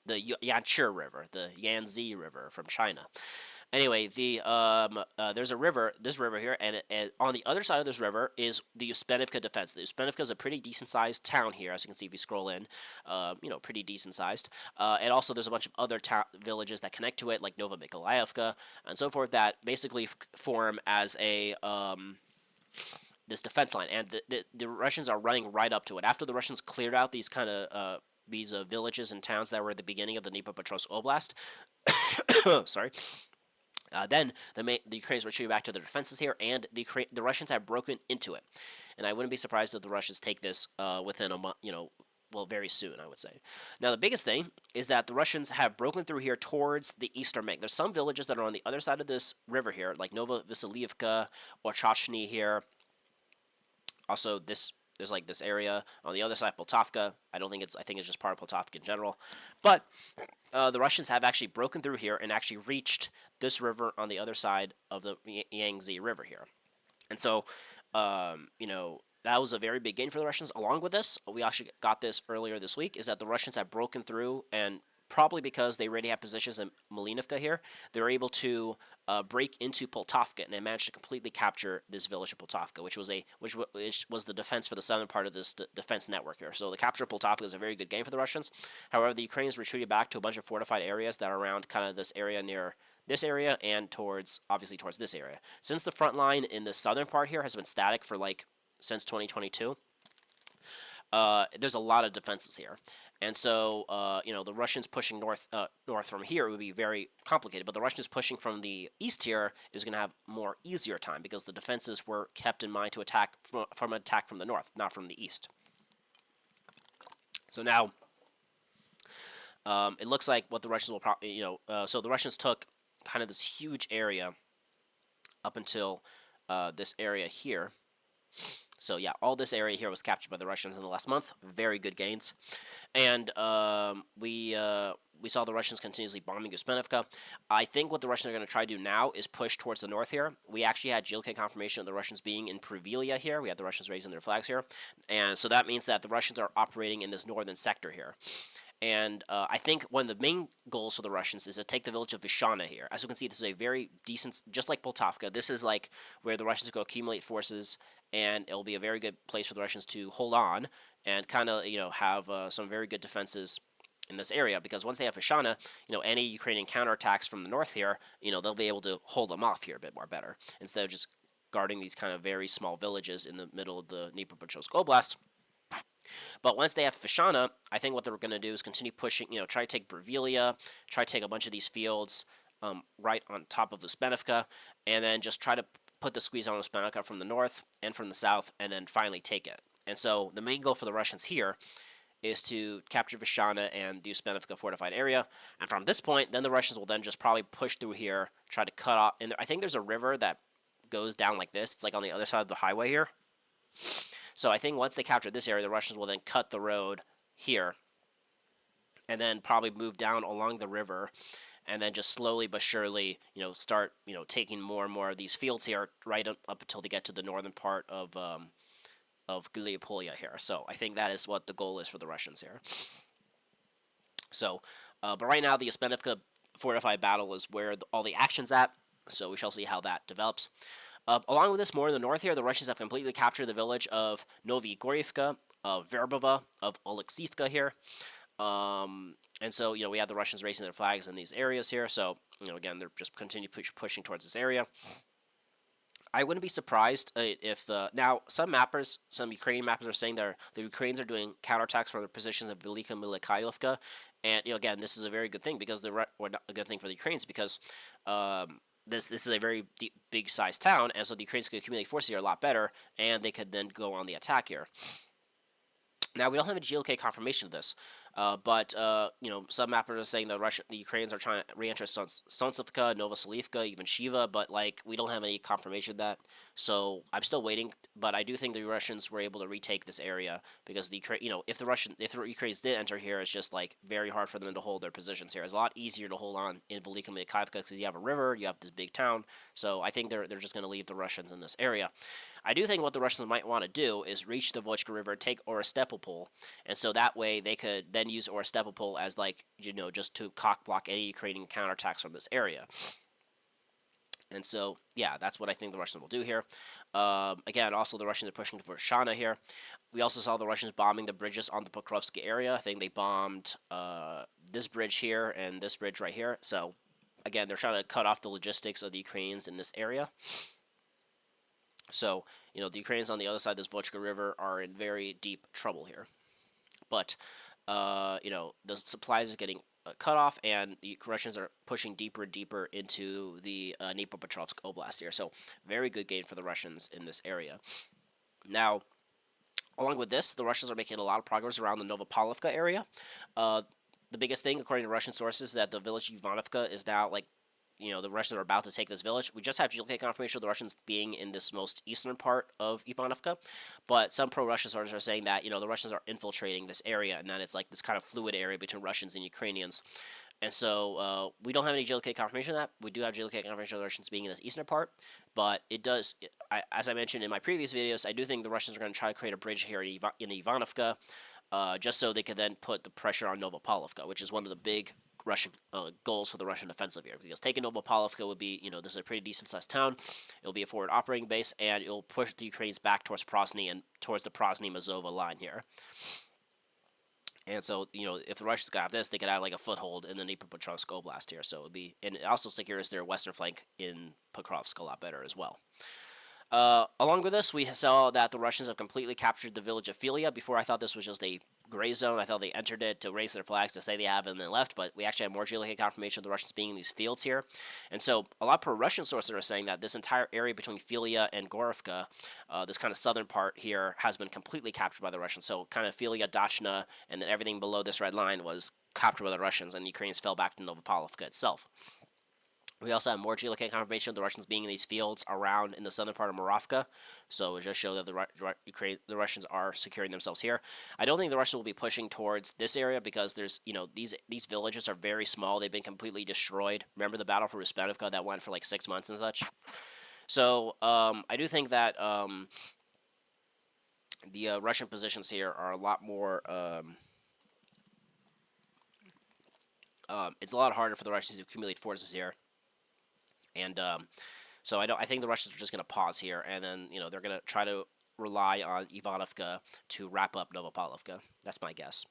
the Yanchi River, the Yangtze River from China. Anyway, there's a river, this river here, and on the other side of this river is the Uspenivka defense. The Uspenivka is a pretty decent-sized town here, as you can see if you scroll in. Pretty decent-sized. And also there's a bunch of other villages that connect to it, like Nova Mykolaievka and so forth, that basically form as a this defense line. And the Russians are running right up to it. After the Russians cleared out these kind of villages and towns that were at the beginning of the Dnipropetrovsk Oblast, sorry. Then the Ukrainians retreat back to their defenses here, and the Russians have broken into it. And I wouldn't be surprised if the Russians take this within a month, very soon, I would say. Now, the biggest thing is that the Russians have broken through here towards the eastern bank. There's some villages that are on the other side of this river here, like Nova Vasilievka or Chachny here. Also, there's like this area on the other side, Poltavka. I think it's just part of Poltavka in general. But the Russians have actually broken through here and actually reached this river on the other side of the Yangtze River here. And so, that was a very big gain for the Russians. Along with this, we actually got this earlier this week, is that the Russians have broken through, and probably because they already have positions in Malinivka here, they were able to break into Poltavka, and they managed to completely capture this village of Poltavka, which was the defense for the southern part of this defense network here. So the capture of Poltavka is a very good gain for the Russians. However, the Ukrainians retreated back to a bunch of fortified areas that are around kind of this area near this area and obviously towards this area. Since the front line in the southern part here has been static for since 2022, there's a lot of defenses here. And so, the Russians pushing north from here would be very complicated. But the Russians pushing from the east here is going to have more easier time, because the defenses were kept in mind to attack from an attack from the north, not from the east. So now, it looks like what the Russians will probably, so the Russians took kind of this huge area up until this area here. So yeah, all this area here was captured by the Russians in the last month. Very good gains. And we saw the Russians continuously bombing Uspenivka. I think what the Russians are going to try to do now is push towards the north here. We actually had GLK confirmation of the Russians being in Privilia here. We had the Russians raising their flags here. And so that means that the Russians are operating in this northern sector here. And I think one of the main goals for the Russians is to take the village of Vishana here. As you can see, this is a very decent, just like Poltavka, this is like where the Russians go accumulate forces, and it'll be a very good place for the Russians to hold on and kind of, have some very good defenses in this area, because once they have Vishana, any Ukrainian counterattacks from the north here, they'll be able to hold them off here a bit more better, instead of just guarding these kind of very small villages in the middle of the Dnipropetrovsk Oblast. But once they have Vishana, I think what they're going to do is continue pushing, try to take Brivilia, try to take a bunch of these fields right on top of Uspenivka, and then just try to put the squeeze on Uspenivka from the north and from the south, and then finally take it. And so the main goal for the Russians here is to capture Vishana and the Uspenivka fortified area. And from this point, then the Russians will then just probably push through here, try to cut off. And I think there's a river that goes down like this. It's like on the other side of the highway here. So I think once they capture this area, the Russians will then cut the road here, and then probably move down along the river, and then just slowly but surely, start, taking more and more of these fields here, right up until they get to the northern part of Glyapolya here. So I think that is what the goal is for the Russians here. So, but right now the Uspenivka fortified battle is where all the action's at. So we shall see how that develops. Along with this, more in the north here, the Russians have completely captured the village of Novy Gorivka, of Verbova, of Oleksivka here. And so, we have the Russians raising their flags in these areas here. So, again, they're just continue pushing towards this area. I wouldn't be surprised if now some Ukrainian mappers are saying the Ukrainians are doing counterattacks from their positions in Velika Mikhailivka, and again, this is a very good thing because or not a good thing for the Ukrainians because this is a very big sized town, and so the Ukrainians could accumulate forces here a lot better, and they could then go on the attack here. Now, we don't have a GLK confirmation of this, but some mappers are saying the Ukrainians are trying to re-enter Sontsevka, Novoselivka, even Shiva, but we don't have any confirmation of that. So I'm still waiting, but I do think the Russians were able to retake this area because if the Ukrainians did enter here, it's just very hard for them to hold their positions here. It's a lot easier to hold on in Velika Mikhailivka because you have a river, you have this big town. So I think they're just going to leave the Russians in this area. I do think what the Russians might want to do is reach the Vochka River, take Orestepopol, and so that way they could then use Orestepopol as just to cock block any Ukrainian counterattacks from this area. And so, yeah, that's what I think the Russians will do here. Again, also the Russians are pushing for Shana here. We also saw the Russians bombing the bridges on the Pokrovsk area. I think they bombed this bridge here and this bridge right here. So, again, they're trying to cut off the logistics of the Ukrainians in this area. So, the Ukrainians on the other side of this Vochka River are in very deep trouble here. But, the supplies are getting cut off, and the Russians are pushing deeper and deeper into the Dnipropetrovsk Oblast here. So, very good gain for the Russians in this area. Now, along with this, the Russians are making a lot of progress around the Novopalovka area. The biggest thing, according to Russian sources, is that the village Ivanovka is now, the Russians are about to take this village. We just have GLK confirmation of the Russians being in this most eastern part of Ivanovka, but some pro-Russian sources are saying that, the Russians are infiltrating this area, and that it's this kind of fluid area between Russians and Ukrainians. And so we don't have any GLK confirmation of that. We do have GLK confirmation of the Russians being in this eastern part, but it does, as I mentioned in my previous videos, I do think the Russians are going to try to create a bridge here in Ivanovka, just so they could then put the pressure on Novopalovka, which is one of the big Russian goals for the Russian offensive here, because taking Novopalovka would be, this is a pretty decent-sized town. It'll be a forward operating base, and it'll push the Ukrainians back towards Prosny and towards the Prosny-Mazova line here. And so, if the Russians got this, they could have a foothold in the Dnipropetrovsk Oblast here. So it would be, and it also secures their western flank in Pokrovsk a lot better as well. Along with this, we saw that the Russians have completely captured the village of Filia. Before, I thought this was just a gray zone. I thought they entered it to raise their flags to say they have and then left, but we actually have more GLK confirmation of the Russians being in these fields here. And so a lot of pro-Russian sources are saying that this entire area between Filia and Gorovka, this kind of southern part here, has been completely captured by the Russians. So kind of Filia, Dachna, and then everything below this red line was captured by the Russians, and the Ukrainians fell back to Novopalovka itself. We also have more GLK confirmation of the Russians being in these fields around in the southern part of Moravka. So it just show that the Russians are securing themselves here. I don't think the Russians will be pushing towards this area because there's, these villages are very small. They've been completely destroyed. Remember the battle for Uspenivka that went for 6 months and such? So I do think that the Russian positions here are a lot more... it's a lot harder for the Russians to accumulate forces here. And so I think the Russians are just going to pause here, and then they're going to try to rely on Ivanovka to wrap up Novopalovka. That's my guess.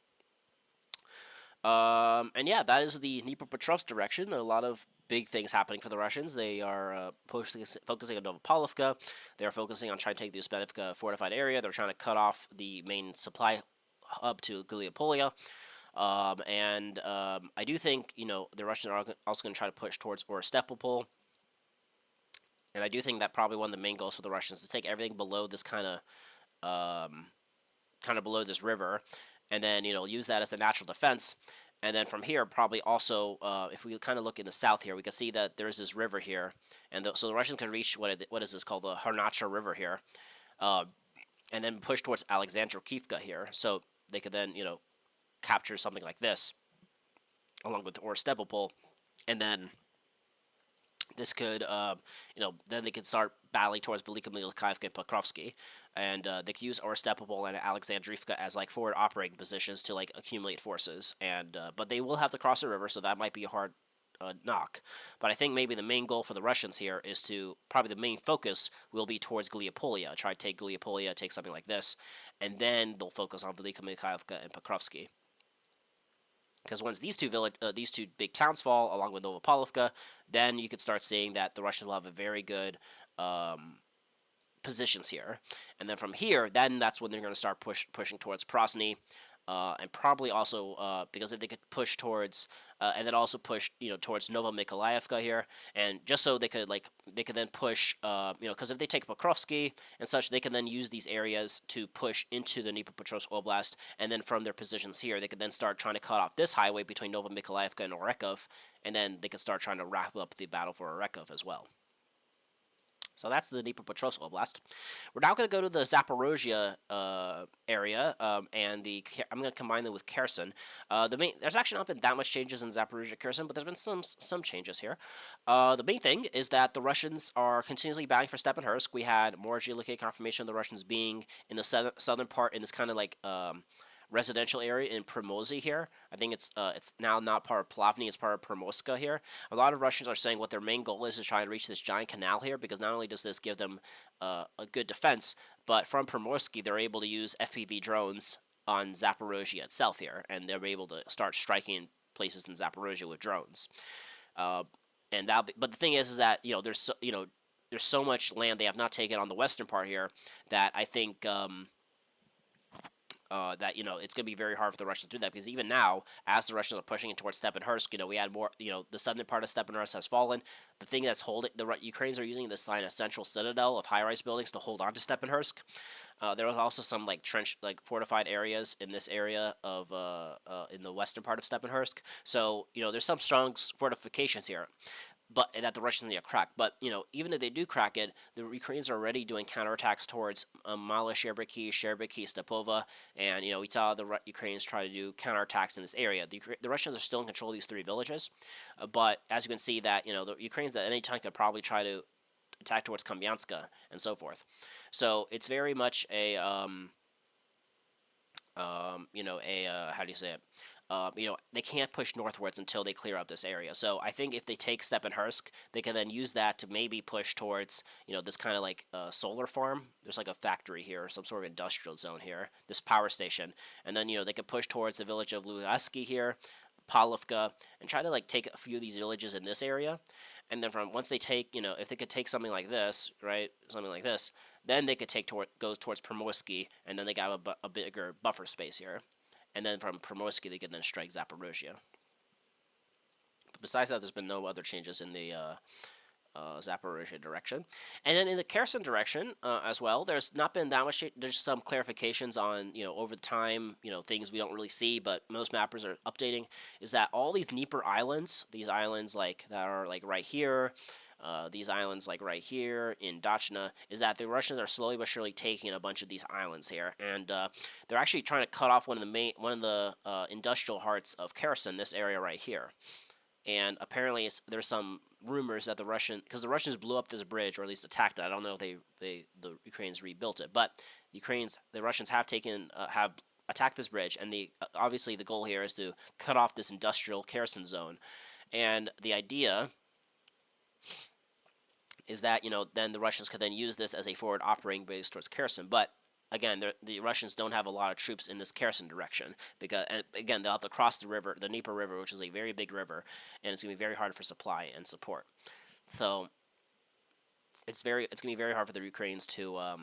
And yeah, that is the Dnipropetrovsk direction. A lot of big things happening for the Russians. They are focusing on Novopalovka. They're focusing on trying to take the Uspenivka fortified area. They're trying to cut off the main supply hub to Glyapolya. And I do think the Russians are also going to try to push towards Orestepopol. And I do think that probably one of the main goals for the Russians is to take everything below this kind of below this river, and then use that as a natural defense. And then from here, probably also, if we kind of look in the south here, we can see that there's this river here, and so the Russians can reach what is this called, the Harnacha River here, uh, and then push towards Alexandrovka here. So they could then capture something like this, along with Orestepopol, and then this could, then they could start battling towards Velika Milikaivka and Pokrovsk, and they could use Orestepopol and Alexandrivka as like forward operating positions to like accumulate forces. And but they will have to cross the river, so that might be a hard knock. But I think maybe the main goal for the Russians here is to, probably the main focus will be towards Gliapolia. Try to take Gliapolia, take something like this, and then they'll focus on Velika Milikaivka and Pokrovsk. Because once these two big towns fall, along with Novopalovka, then you could start seeing that the Russians will have a very good positions here. And then from here, then that's when they're going to start pushing towards Prosny, and probably also because if they could push towards and then also push towards Novomykolaivka here, and just so they could then push because if they take Pokrovsky and such, they can then use these areas to push into the Dnipropetrovsk Oblast, and then from their positions here, they could then start trying to cut off this highway between Novomykolaivka and Orekov, and then they could start trying to wrap up the battle for Orekov as well. So that's the Dnipropetrovsk Oblast. We're now going to go to the Zaporozhye area, and I'm going to combine them with Kherson. There's actually not been that much changes in Zaporozhye, Kherson, but there's been some changes here. The main thing is that the Russians are continuously battling for Steppenhersk. We had more geolocated confirmation of the Russians being in the southern part, in this kind of like residential area in Primozy here. I think it's now not part of Plavny, it's part of Primorska here. A lot of Russians are saying what their main goal is to try and reach this giant canal here, because not only does this give them a good defense, but from Primorsky they're able to use FPV drones on Zaporozhye itself here, and they're able to start striking places in Zaporozhye with drones. But the thing is that there's so much land they have not taken on the western part here that I think that it's going to be very hard for the Russians to do that, because even now, as the Russians are pushing in towards Steppenhersk, we had more. The southern part of Steppenhersk has fallen. The thing that's holding the Ukrainians are using this line, a central citadel of high-rise buildings to hold on to Steppenhersk. There was also some fortified areas in this area of in the western part of Steppenhersk. So there's some strong fortifications here, but that the Russians need to crack. But even if they do crack it, the Ukrainians are already doing counterattacks towards Mala Sherbaki, Stepova, and we saw the Ukrainians try to do counterattacks in this area. The Russians are still in control of these three villages, but as you can see that the Ukrainians at any time could probably try to attack towards Kupyansk and so forth. So it's very much a how do you say it? They can't push northwards until they clear up this area. So I think if they take Steppenhersk, they can then use that to maybe push towards, this kind of like solar farm. There's like a factory here, some sort of industrial zone here, this power station. And then, they could push towards the village of Luhaski here, Palovka, and try to take a few of these villages in this area. And then once they take, if they could take something like this, right, then they could go towards Primorsky, and then they got a bigger buffer space here. And then from Primorsky, they can then strike Zaporozhye. But besides that, there's been no other changes in the Zaporozhye direction. And then in the Kherson direction as well, there's not been that much. There's some clarifications on, over the time, things we don't really see, but most mappers are updating, is that all these Dnieper islands, these islands that are right here, these islands right here in Dachna, is that the Russians are slowly but surely taking a bunch of these islands here, and they're actually trying to cut off one of the industrial hearts of Kherson, this area right here. And apparently there's some rumors that the Russians blew up this bridge, or at least attacked it. I don't know if the Ukrainians rebuilt it, but the Russians have attacked this bridge, and obviously the goal here is to cut off this industrial Kherson zone. And the idea is that then the Russians could then use this as a forward operating base towards Kherson. But again, the Russians don't have a lot of troops in this Kherson direction, because, and again, they'll have to cross the river, the Dnieper River, which is a very big river, and it's going to be very hard for supply and support. So it's going to be very hard for the Ukrainians or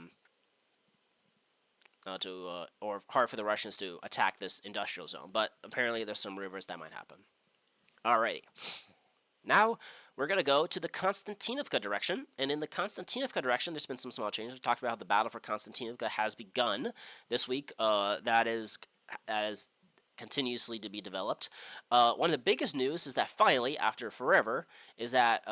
hard for the Russians to attack this industrial zone. But apparently there's some rumors that might happen. Alrighty. Now we're going to go to the Kostyantynivka direction, and in the Kostyantynivka direction, there's been some small changes. We talked about how the battle for Kostyantynivka has begun this week. That is as continuously to be developed. One of the biggest news is that finally, after forever, is that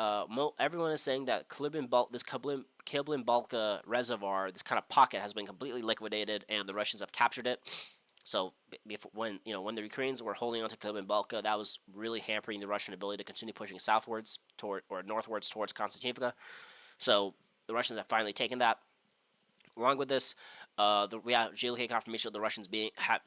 everyone is saying that this Kiblin Balka reservoir, this kind of pocket, has been completely liquidated, and the Russians have captured it. So when when the Ukrainians were holding on to Kiblin Balka, that was really hampering the Russian ability to continue pushing southwards northwards towards Konstantinivka. So the Russians have finally taken that. Along with this, we have geolocated confirmation of the Russians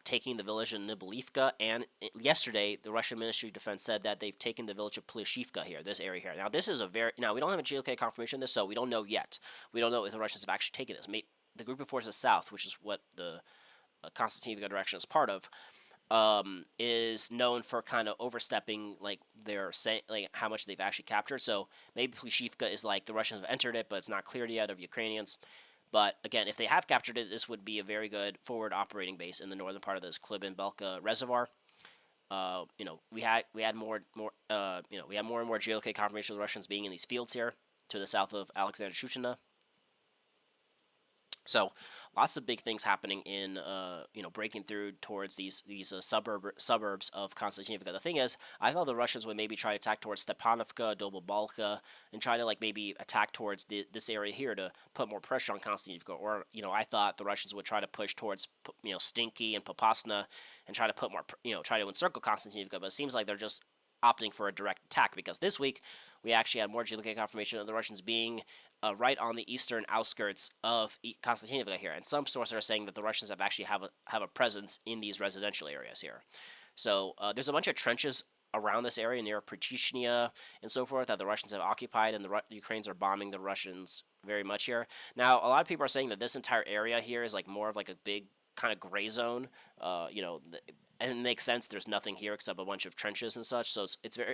taking the village of Nibolivka, and yesterday the Russian Ministry of Defense said that they've taken the village of Plyashivka here, this area here. Now this is we don't have a geolocated confirmation of this, so we don't know yet. We don't know if the Russians have actually taken this. The group of forces south, which is what the Konstantinivka direction is part of, is known for kind of overstepping how much they've actually captured. So maybe Plyashivka is like the Russians have entered it, but it's not cleared yet of Ukrainians. But again, if they have captured it, this would be a very good forward operating base in the northern part of this Klibin Belka reservoir. We had more and more geolocated confirmation of the Russians being in these fields here to the south of Alexander Shutina. So lots of big things happening in breaking through towards these suburbs of Konstantinivka. The thing is, I thought the Russians would maybe try to attack towards Stepanovka, Dobobalka, and try to maybe attack towards this area here to put more pressure on Konstantinivka. Or I thought the Russians would try to push towards Stinky and Popasna and try to put more try to encircle Konstantinivka. But it seems like they're just opting for a direct attack, because this week we actually had more geolocated confirmation of the Russians being right on the eastern outskirts of Konstantinivka here, and some sources are saying that the Russians have actually have a presence in these residential areas here. So there's a bunch of trenches around this area near Pritichnia and so forth that the Russians have occupied, and the Ukrainians are bombing the Russians very much here. Now, a lot of people are saying that this entire area here is more of a big kind of gray zone, and it makes sense. There's nothing here except a bunch of trenches and such. So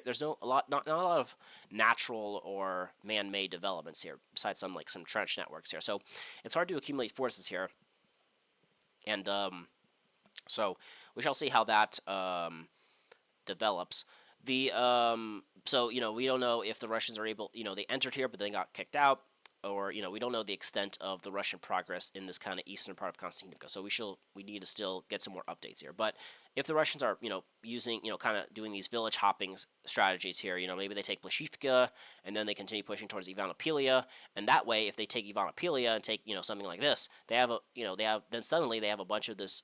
there's not a lot of natural or man-made developments here, besides some trench networks here. So it's hard to accumulate forces here, and so we shall see how that develops. We don't know if the Russians are able. They entered here, but they got kicked out. Or we don't know the extent of the Russian progress in this kind of eastern part of Konstantinivka, so we need to still get some more updates here. But if the Russians are using kind of doing these village hopping strategies here, maybe they take Plyashivka and then they continue pushing towards Ivanopilia, and that way if they take Ivanopilia and take something like this, then suddenly they have a bunch of these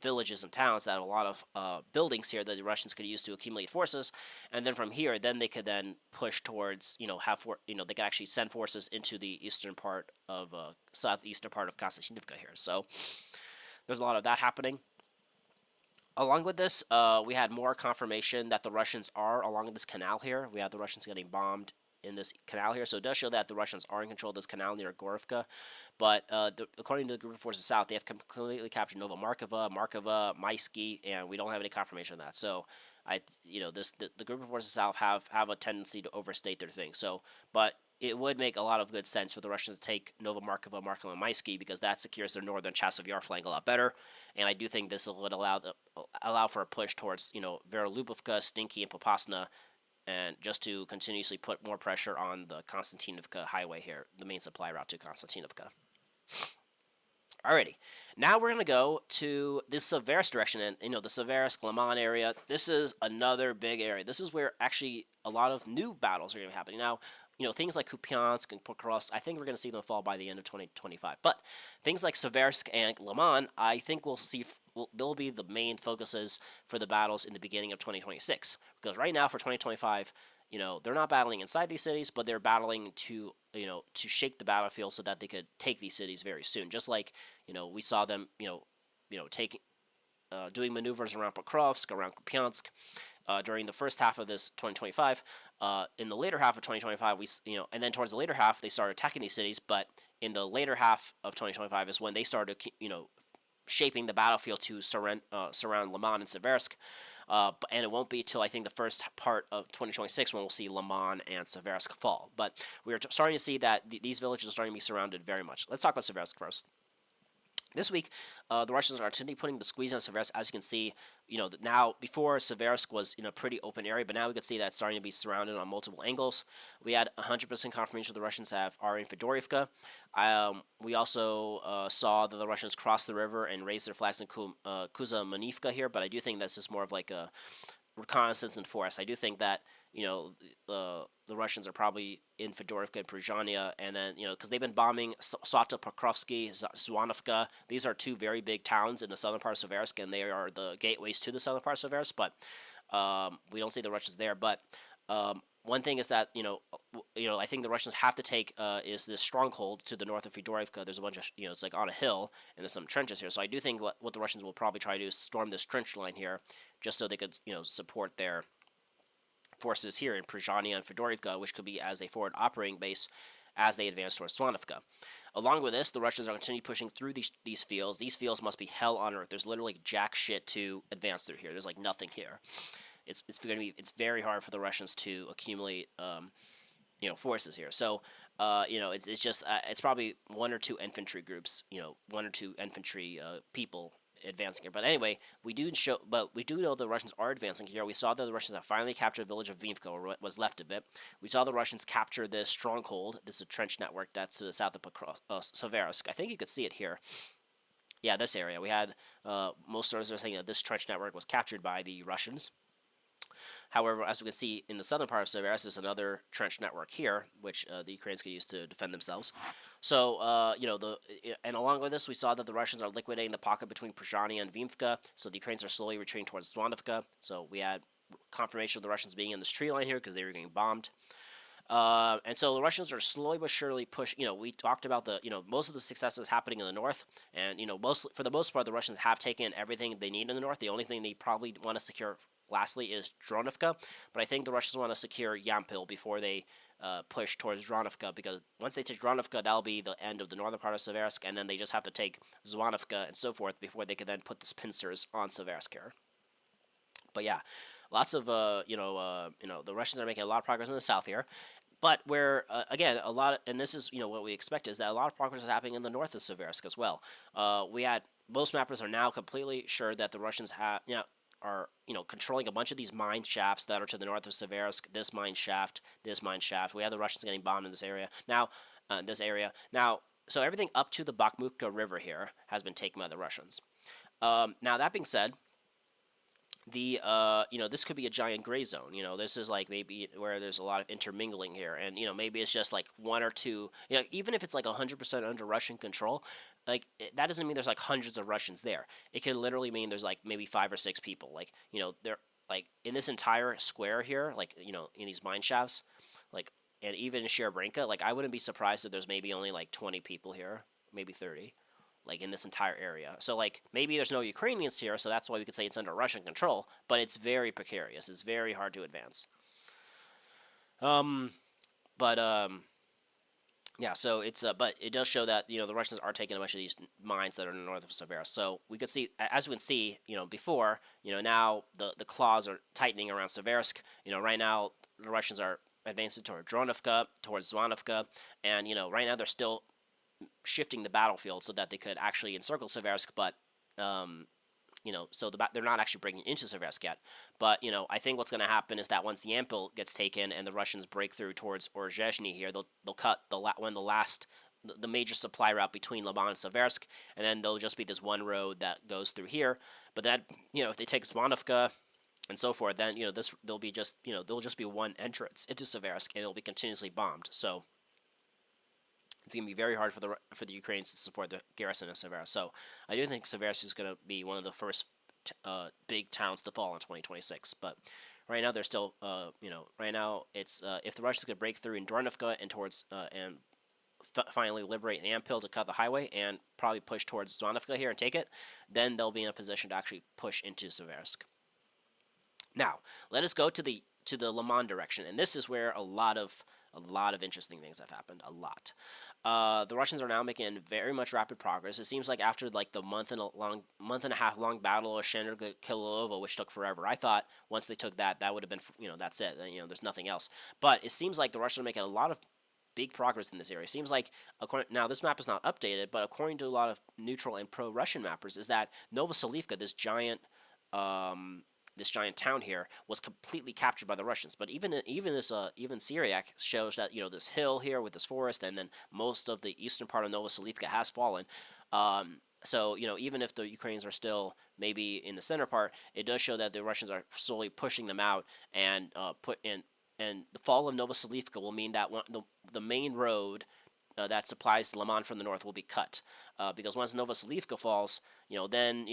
villages and towns that have a lot of buildings here that the Russians could use to accumulate forces, and then from here, then they could then push towards, they could actually send forces into the eastern part of southeastern part of Konstantinivka here. So there's a lot of that happening. Along with this, we had more confirmation that the Russians are along this canal here. We have the Russians getting bombed in this canal here, so it does show that the Russians are in control of this canal near Gorovka. But according to the group of forces south, they have completely captured Novomarkova, Markova, Maisky, and we don't have any confirmation of that. So the group of forces south have a tendency to overstate their thing. So, but it would make a lot of good sense for the Russians to take Novomarkova, Markova, and Maisky, because that secures their northern Chasiv Yar flank a lot better. And I do think this would allow for a push towards Verolubovka, Stinky, and Popasna, and just to continuously put more pressure on the Konstantinivka highway here, the main supply route to Konstantinivka. Alrighty, now we're going to go to this Seversk direction, and the Seversk, Lyman area. This is another big area. This is where actually a lot of new battles are going to be happening. Now, things like Kupyansk and Pokrovsk, I think we're going to see them fall by the end of 2025. But things like Seversk and Lyman, I think we'll see they'll be the main focuses for the battles in the beginning of 2026. Because right now for 2025, they're not battling inside these cities, but they're battling to shake the battlefield so that they could take these cities very soon. Just like we saw them taking doing maneuvers around Pokrovsk, around Kupyansk, during the first half of this 2025. In the later half of 2025, and then towards the later half, they started attacking these cities. But in the later half of 2025 is when they started, shaping the battlefield to surround Lyman and Seversk. And it won't be till I think the first part of 2026 when we'll see Lyman and Seversk fall. But we're starting to see that these villages are starting to be surrounded very much. Let's talk about Seversk first. This week, the Russians are continuing putting the squeeze on Seversk. As you can see, now before Seversk was in a pretty open area, but now we can see that it's starting to be surrounded on multiple angles. We had 100% confirmation the Russians are in Fedorivka. We also saw that the Russians crossed the river and raised their flags in Kupyansk here, but I do think this is more of like a reconnaissance and force. I do think that the Russians are probably in Fedorivka and Pruzhania, and then because they've been bombing Sata, Pokrovsk, Zwanovka. These are two very big towns in the southern part of Seversk, and they are the gateways to the southern part of Seversk. But we don't see the Russians there. But one thing is that I think the Russians have to take is this stronghold to the north of Fedorivka. There's a bunch of it's like on a hill, and there's some trenches here. So I do think what the Russians will probably try to do is storm this trench line here, just so they could support their forces here in Pruzhania and Fedorivka, which could be as a forward operating base as they advance towards Swanovka. Along with this, the Russians are continuing pushing through these fields. These fields must be hell on earth. There's literally jack shit to advance through here. There's like nothing here. It's very hard for the Russians to accumulate forces here. So it's probably one or two infantry groups, one or two infantry people advancing here. But anyway, we do know the Russians are advancing here. We saw that the Russians have finally captured the village of Vimka, or what was left of it. We saw the Russians capture this stronghold. This is a trench network that's to the south of Seversk. I think you could see it here. Yeah, this area. We had most sources are saying that this trench network was captured by the Russians. However, as we can see in the southern part of Seversk, there's another trench network here, which the Ukrainians could use to defend themselves. So, and along with this, we saw that the Russians are liquidating the pocket between Pruzhania and Vimka. So the Ukrainians are slowly retreating towards Zwanovka. So we had confirmation of the Russians being in this tree line here because they were getting bombed. And so the Russians are slowly but surely pushing. We talked about most of the successes happening in the north, and for the most part, the Russians have taken everything they need in the north. The only thing they probably want to secure lastly is Dronovka, but I think the Russians want to secure Yampil before they push towards Dronovka, because once they take Dronovka, that'll be the end of the northern part of Seversk, and then they just have to take Zwanovka and so forth before they can then put the pincers on Seversk here. But yeah, lots of the Russians are making a lot of progress in the south here. But where again and this is what we expect, is that a lot of progress is happening in the north of Seversk as well. Most mappers are now completely sure that the Russians are controlling a bunch of these mine shafts that are to the north of Seversk. This mine shaft. We have the Russians getting bombed in this area now. So everything up to the Bakhmutka River here has been taken by the Russians. Now that being said, this could be a giant gray zone. This is like maybe where there's a lot of intermingling here, and maybe it's just like one or two. Even if it's like 100% under Russian control, that doesn't mean there's like hundreds of Russians there. It could literally mean there's like maybe 5 or 6 people. They're like in this entire square here, in these mine shafts, and even in Sherebrenka, I wouldn't be surprised if there's maybe only like 20 people here, maybe 30. In this entire area. So, maybe there's no Ukrainians here, so that's why we could say it's under Russian control, but it's very precarious. It's very hard to advance. Yeah, so but it does show that, the Russians are taking a bunch of these mines that are in the north of Seversk. So we could see, as we can see, before, now the claws are tightening around Seversk. Right now, the Russians are advancing toward Dronovka, towards Zwanovka, and, right now they're still shifting the battlefield so that they could actually encircle Seversk, but they're not actually breaking into Seversk yet. But I think what's going to happen is that once Yampil gets taken and the Russians break through towards Orzhezhny here, they'll cut the major supply route between Lyman and Seversk, and then there'll just be this one road that goes through here. But then if they take Zwanovka and so forth, then there'll just be one entrance into Seversk, and it'll be continuously bombed. So it's going to be very hard for the Ukrainians to support the garrison of Seversk. So I do think Seversk is going to be one of the first big towns to fall in 2026. But right now they're still, right now it's if the Russians could break through in Dronovka and towards and finally liberate Yampil to cut the highway and probably push towards Zwanovka here and take it, then they'll be in a position to actually push into Seversk. Now let us go to the Lyman direction, and this is where a lot of interesting things have happened. A lot. The Russians are now making very much rapid progress. It seems like after the month and a half long battle of Shenderga-Kilovo, which took forever, I thought once they took that would have been that's it. There's nothing else. But it seems like the Russians are making a lot of big progress in this area. It seems like, now this map is not updated, but according to a lot of neutral and pro-Russian mappers, is that Novoselivka, this giant town here, was completely captured by the Russians. But even Syriac shows that this hill here with this forest, and then most of the eastern part of Novoselivka has fallen. So even if the Ukrainians are still maybe in the center part, it does show that the Russians are slowly pushing them out, and the fall of Novoselivka will mean that the main road that supplies Lyman from the north will be cut, because once Novoselivka falls, then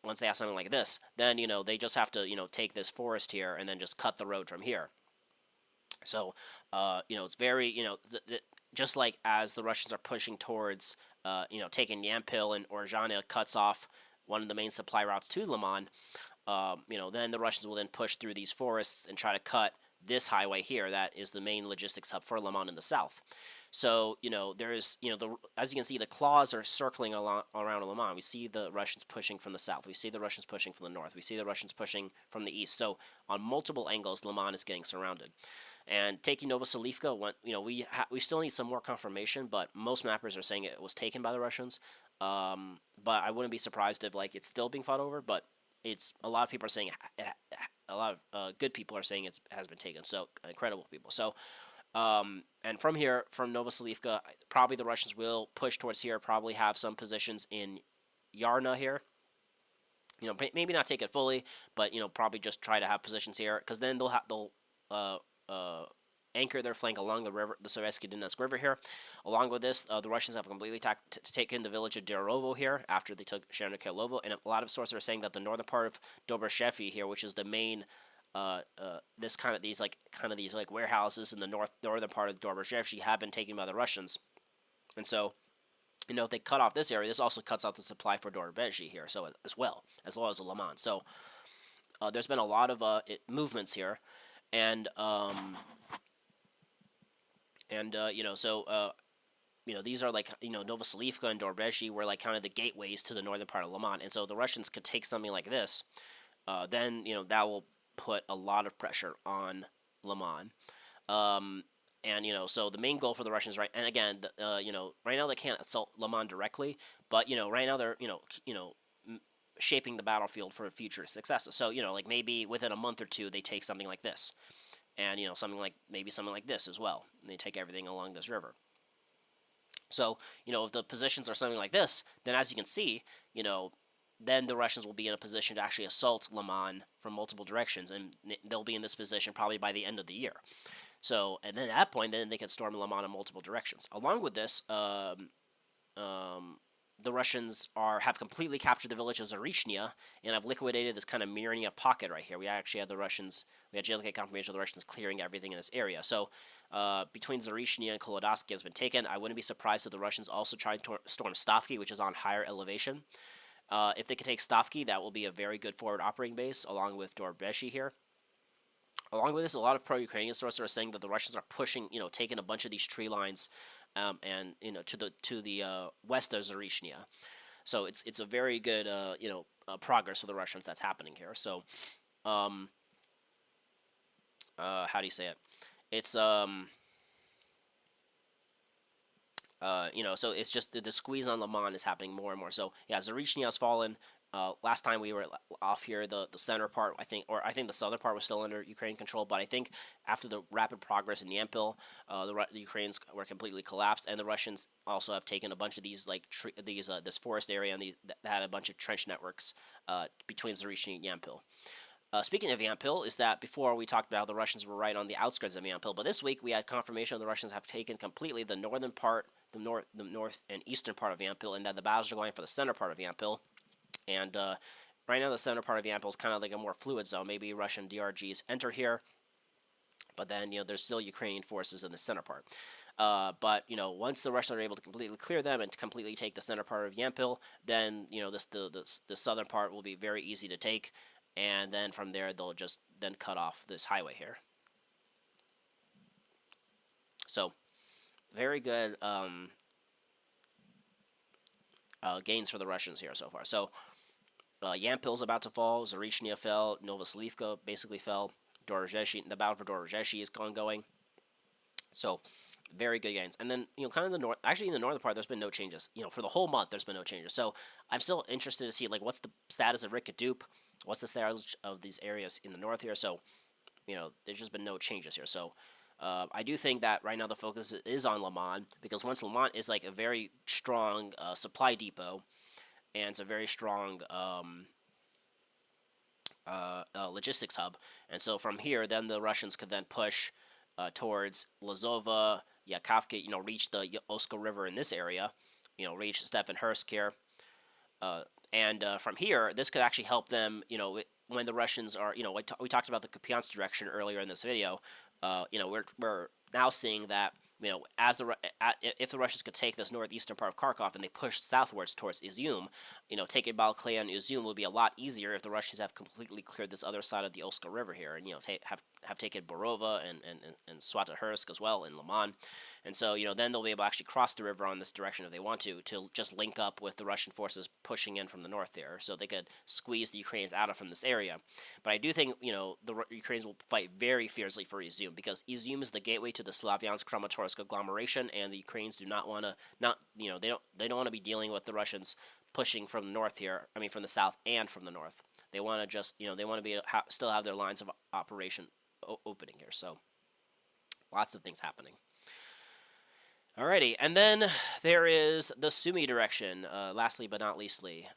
once they have something like this, then they just have to take this forest here and then just cut the road from here. So it's very just like as the Russians are pushing towards taking Yampil, and Orzhania cuts off one of the main supply routes to Lyman, then the Russians will then push through these forests and try to cut this highway here that is the main logistics hub for Lyman in the south. So there is as you can see, the claws are circling around Lyman. We see the Russians pushing from the south. We see the Russians pushing from the north. We see the Russians pushing from the east. So on multiple angles, Lyman is getting surrounded. And taking Novoselivka, we still need some more confirmation, but most mappers are saying it was taken by the Russians. But I wouldn't be surprised if it's still being fought over. But a lot of people are saying a lot of good people are saying it has been taken. So incredible people. So. And from here, from Novoselivka, probably the Russians will push towards here. Probably have some positions in Yarna here. Maybe not take it fully, but probably just try to have positions here, because then they'll anchor their flank along the river, the Seversk River here. Along with this, the Russians have completely taken the village of Derovo here after they took Chernokylovo, and a lot of sources are saying that the northern part of Dobrashevy here, which is the main these warehouses in the northern part of Dobrashevy, have been taken by the Russians. And so if they cut off this area, this also cuts off the supply for Dobrashevy here, so as well as the Lyman. So there's been a lot of movements here, and these are Novoselivka and Dobrashevy were kind of the gateways to the northern part of Lyman. And so the Russians could take something like this, then that will put a lot of pressure on Lyman. So the main goal for the Russians, right? And again, right now they can't assault Lyman directly, but right now they're shaping the battlefield for future successes. So maybe within a month or two they take something like this, and something like this as well. And they take everything along this river. So if the positions are something like this, then as you can see, then the Russians will be in a position to actually assault Lyman from multiple directions, and they'll be in this position probably by the end of the year. So, and then at that point, then they can storm Lyman in multiple directions. Along with this, the Russians have completely captured the village of Zarychnia and have liquidated this kind of Myrnia pocket right here. We actually had GLK confirmation of the Russians clearing everything in this area. So between Zarychnia and Kolodasky has been taken. I wouldn't be surprised if the Russians also try to storm Stavky, which is on higher elevation. If they can take Stavky, that will be a very good forward operating base, along with Dobrashevy here. Along with this, a lot of pro-Ukrainian sources are saying that the Russians are pushing, taking a bunch of these tree lines, and to the west of Zarychnia. So it's a very good progress of the Russians that's happening here. So how do you say it? It's so it's just the squeeze on Lyman is happening more and more. So yeah, Zarychnia has fallen. Last time we were off here, the center part, I think the southern part was still under Ukrainian control, but I think after the rapid progress in Yampil, the Ukrainians were completely collapsed, and the Russians also have taken a bunch of these this forest area, and that had a bunch of trench networks between Zarychnia and Yampil. Speaking of Yampil, is that before we talked about how the Russians were right on the outskirts of Yampil, but this week we had confirmation the Russians have taken completely the northern part, the north and eastern part of Yampil, and that the battles are going for the center part of Yampil. And right now the center part of Yampil is kind of like a more fluid zone. Maybe Russian DRGs enter here, but then there's still Ukrainian forces in the center part. But once the Russians are able to completely clear them and to completely take the center part of Yampil, then the southern part will be very easy to take, and then from there they'll just then cut off this highway here. So very good gains for the Russians here so far. So Yampil's about to fall, Zarychnia fell, Novoselivka basically fell, the battle for Dobrashevy is ongoing. So Very good gains. And then, kind of the north, actually in the northern part, there's been no changes. For the whole month, there's been no changes. So I'm still interested to see, like, what's the status of Rikadup? What's the status of these areas in the north here? So, there's just been no changes here. So I do think that right now the focus is on Lyman, because once Lyman is like a very strong supply depot, and it's a very strong logistics hub. And so from here, then the Russians could then push towards Lazova, Yakovka, reach the Oska River in this area, reach Stefanhersk here. And from here, this could actually help them, when the Russians are, we talked about the Kupyansk direction earlier in this video. We're now seeing that, if the Russians could take this northeastern part of Kharkov and they push southwards towards Izium, taking Balklea and Izium will be a lot easier if the Russians have completely cleared this other side of the Oska River here, and have taken Borova and Swatohersk as well in Lyman. And so, then they'll be able to actually cross the river on this direction if they want to just link up with the Russian forces pushing in from the north there, so they could squeeze the Ukrainians out of from this area. But I do think, the Ukrainians will fight very fiercely for Izium, because Izium is the gateway to the Slavyansk-Kramatorsk agglomeration, and the Ukrainians do not want to, they don't want to be dealing with the Russians pushing from the north here, from the south and from the north. They want to just, they want to be still have their lines of operation opening here. So lots of things happening. Alrighty, and then there is the Sumy direction, lastly but not leastly.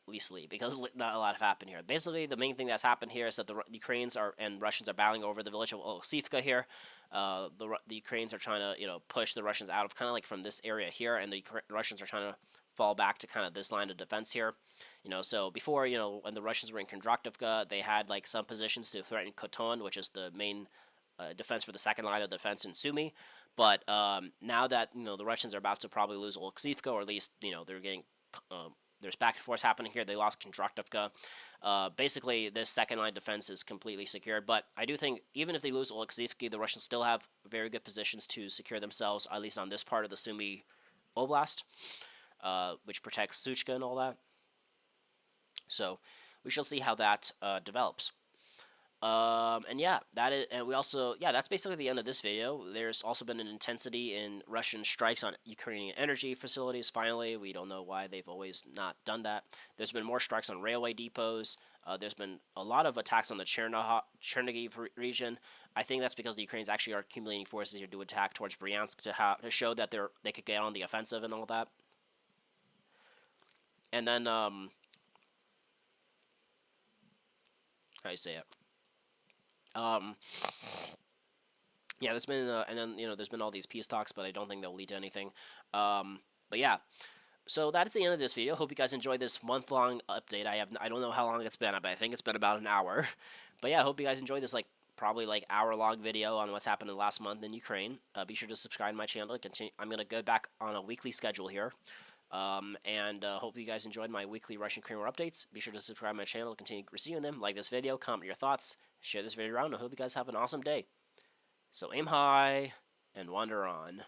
Leastly, because not a lot have happened here. Basically, the main thing that's happened here is that the Ukrainians and Russians are battling over the village of Oleksivka here. The Ukrainians are trying to, push the Russians out of kind of like from this area here, and the Russians are trying to fall back to kind of this line of defense here. So before, when the Russians were in Kondrativka, they had like some positions to threaten Khoton, which is the main defense for the second line of defense in Sumy. But now that, the Russians are about to probably lose Oleksivka, or at least, they're getting... there's back and forth happening here. They lost Kondrativka. Basically, this second line defense is completely secured. But I do think even if they lose Oleksivka, the Russians still have very good positions to secure themselves, at least on this part of the Sumy Oblast, which protects Suchka and all that. So we shall see how that develops. And yeah, that's basically the end of this video. There's also been an intensity in Russian strikes on Ukrainian energy facilities. Finally, we don't know why they've always not done that. There's been more strikes on railway depots. There's been a lot of attacks on the Chernihiv region. I think that's because the Ukrainians actually are accumulating forces here to attack towards Bryansk to show that they could get on the offensive and all that. And then, how do you say it? Yeah, there's been, and then, there's been all these peace talks, but I don't think they'll lead to anything. But yeah, so that's the end of this video. Hope you guys enjoyed this month-long update. I don't know how long it's been, but I think it's been about an hour. But yeah, I hope you guys enjoyed this, probably hour-long video on what's happened in the last month in Ukraine. Be sure to subscribe to my channel. I'm going to go back on a weekly schedule here. And hope you guys enjoyed my weekly Russian-Ukraine war updates. Be sure to subscribe to my channel to continue receiving them. Like this video, comment your thoughts, share this video around. I hope you guys have an awesome day. So aim high and wander on.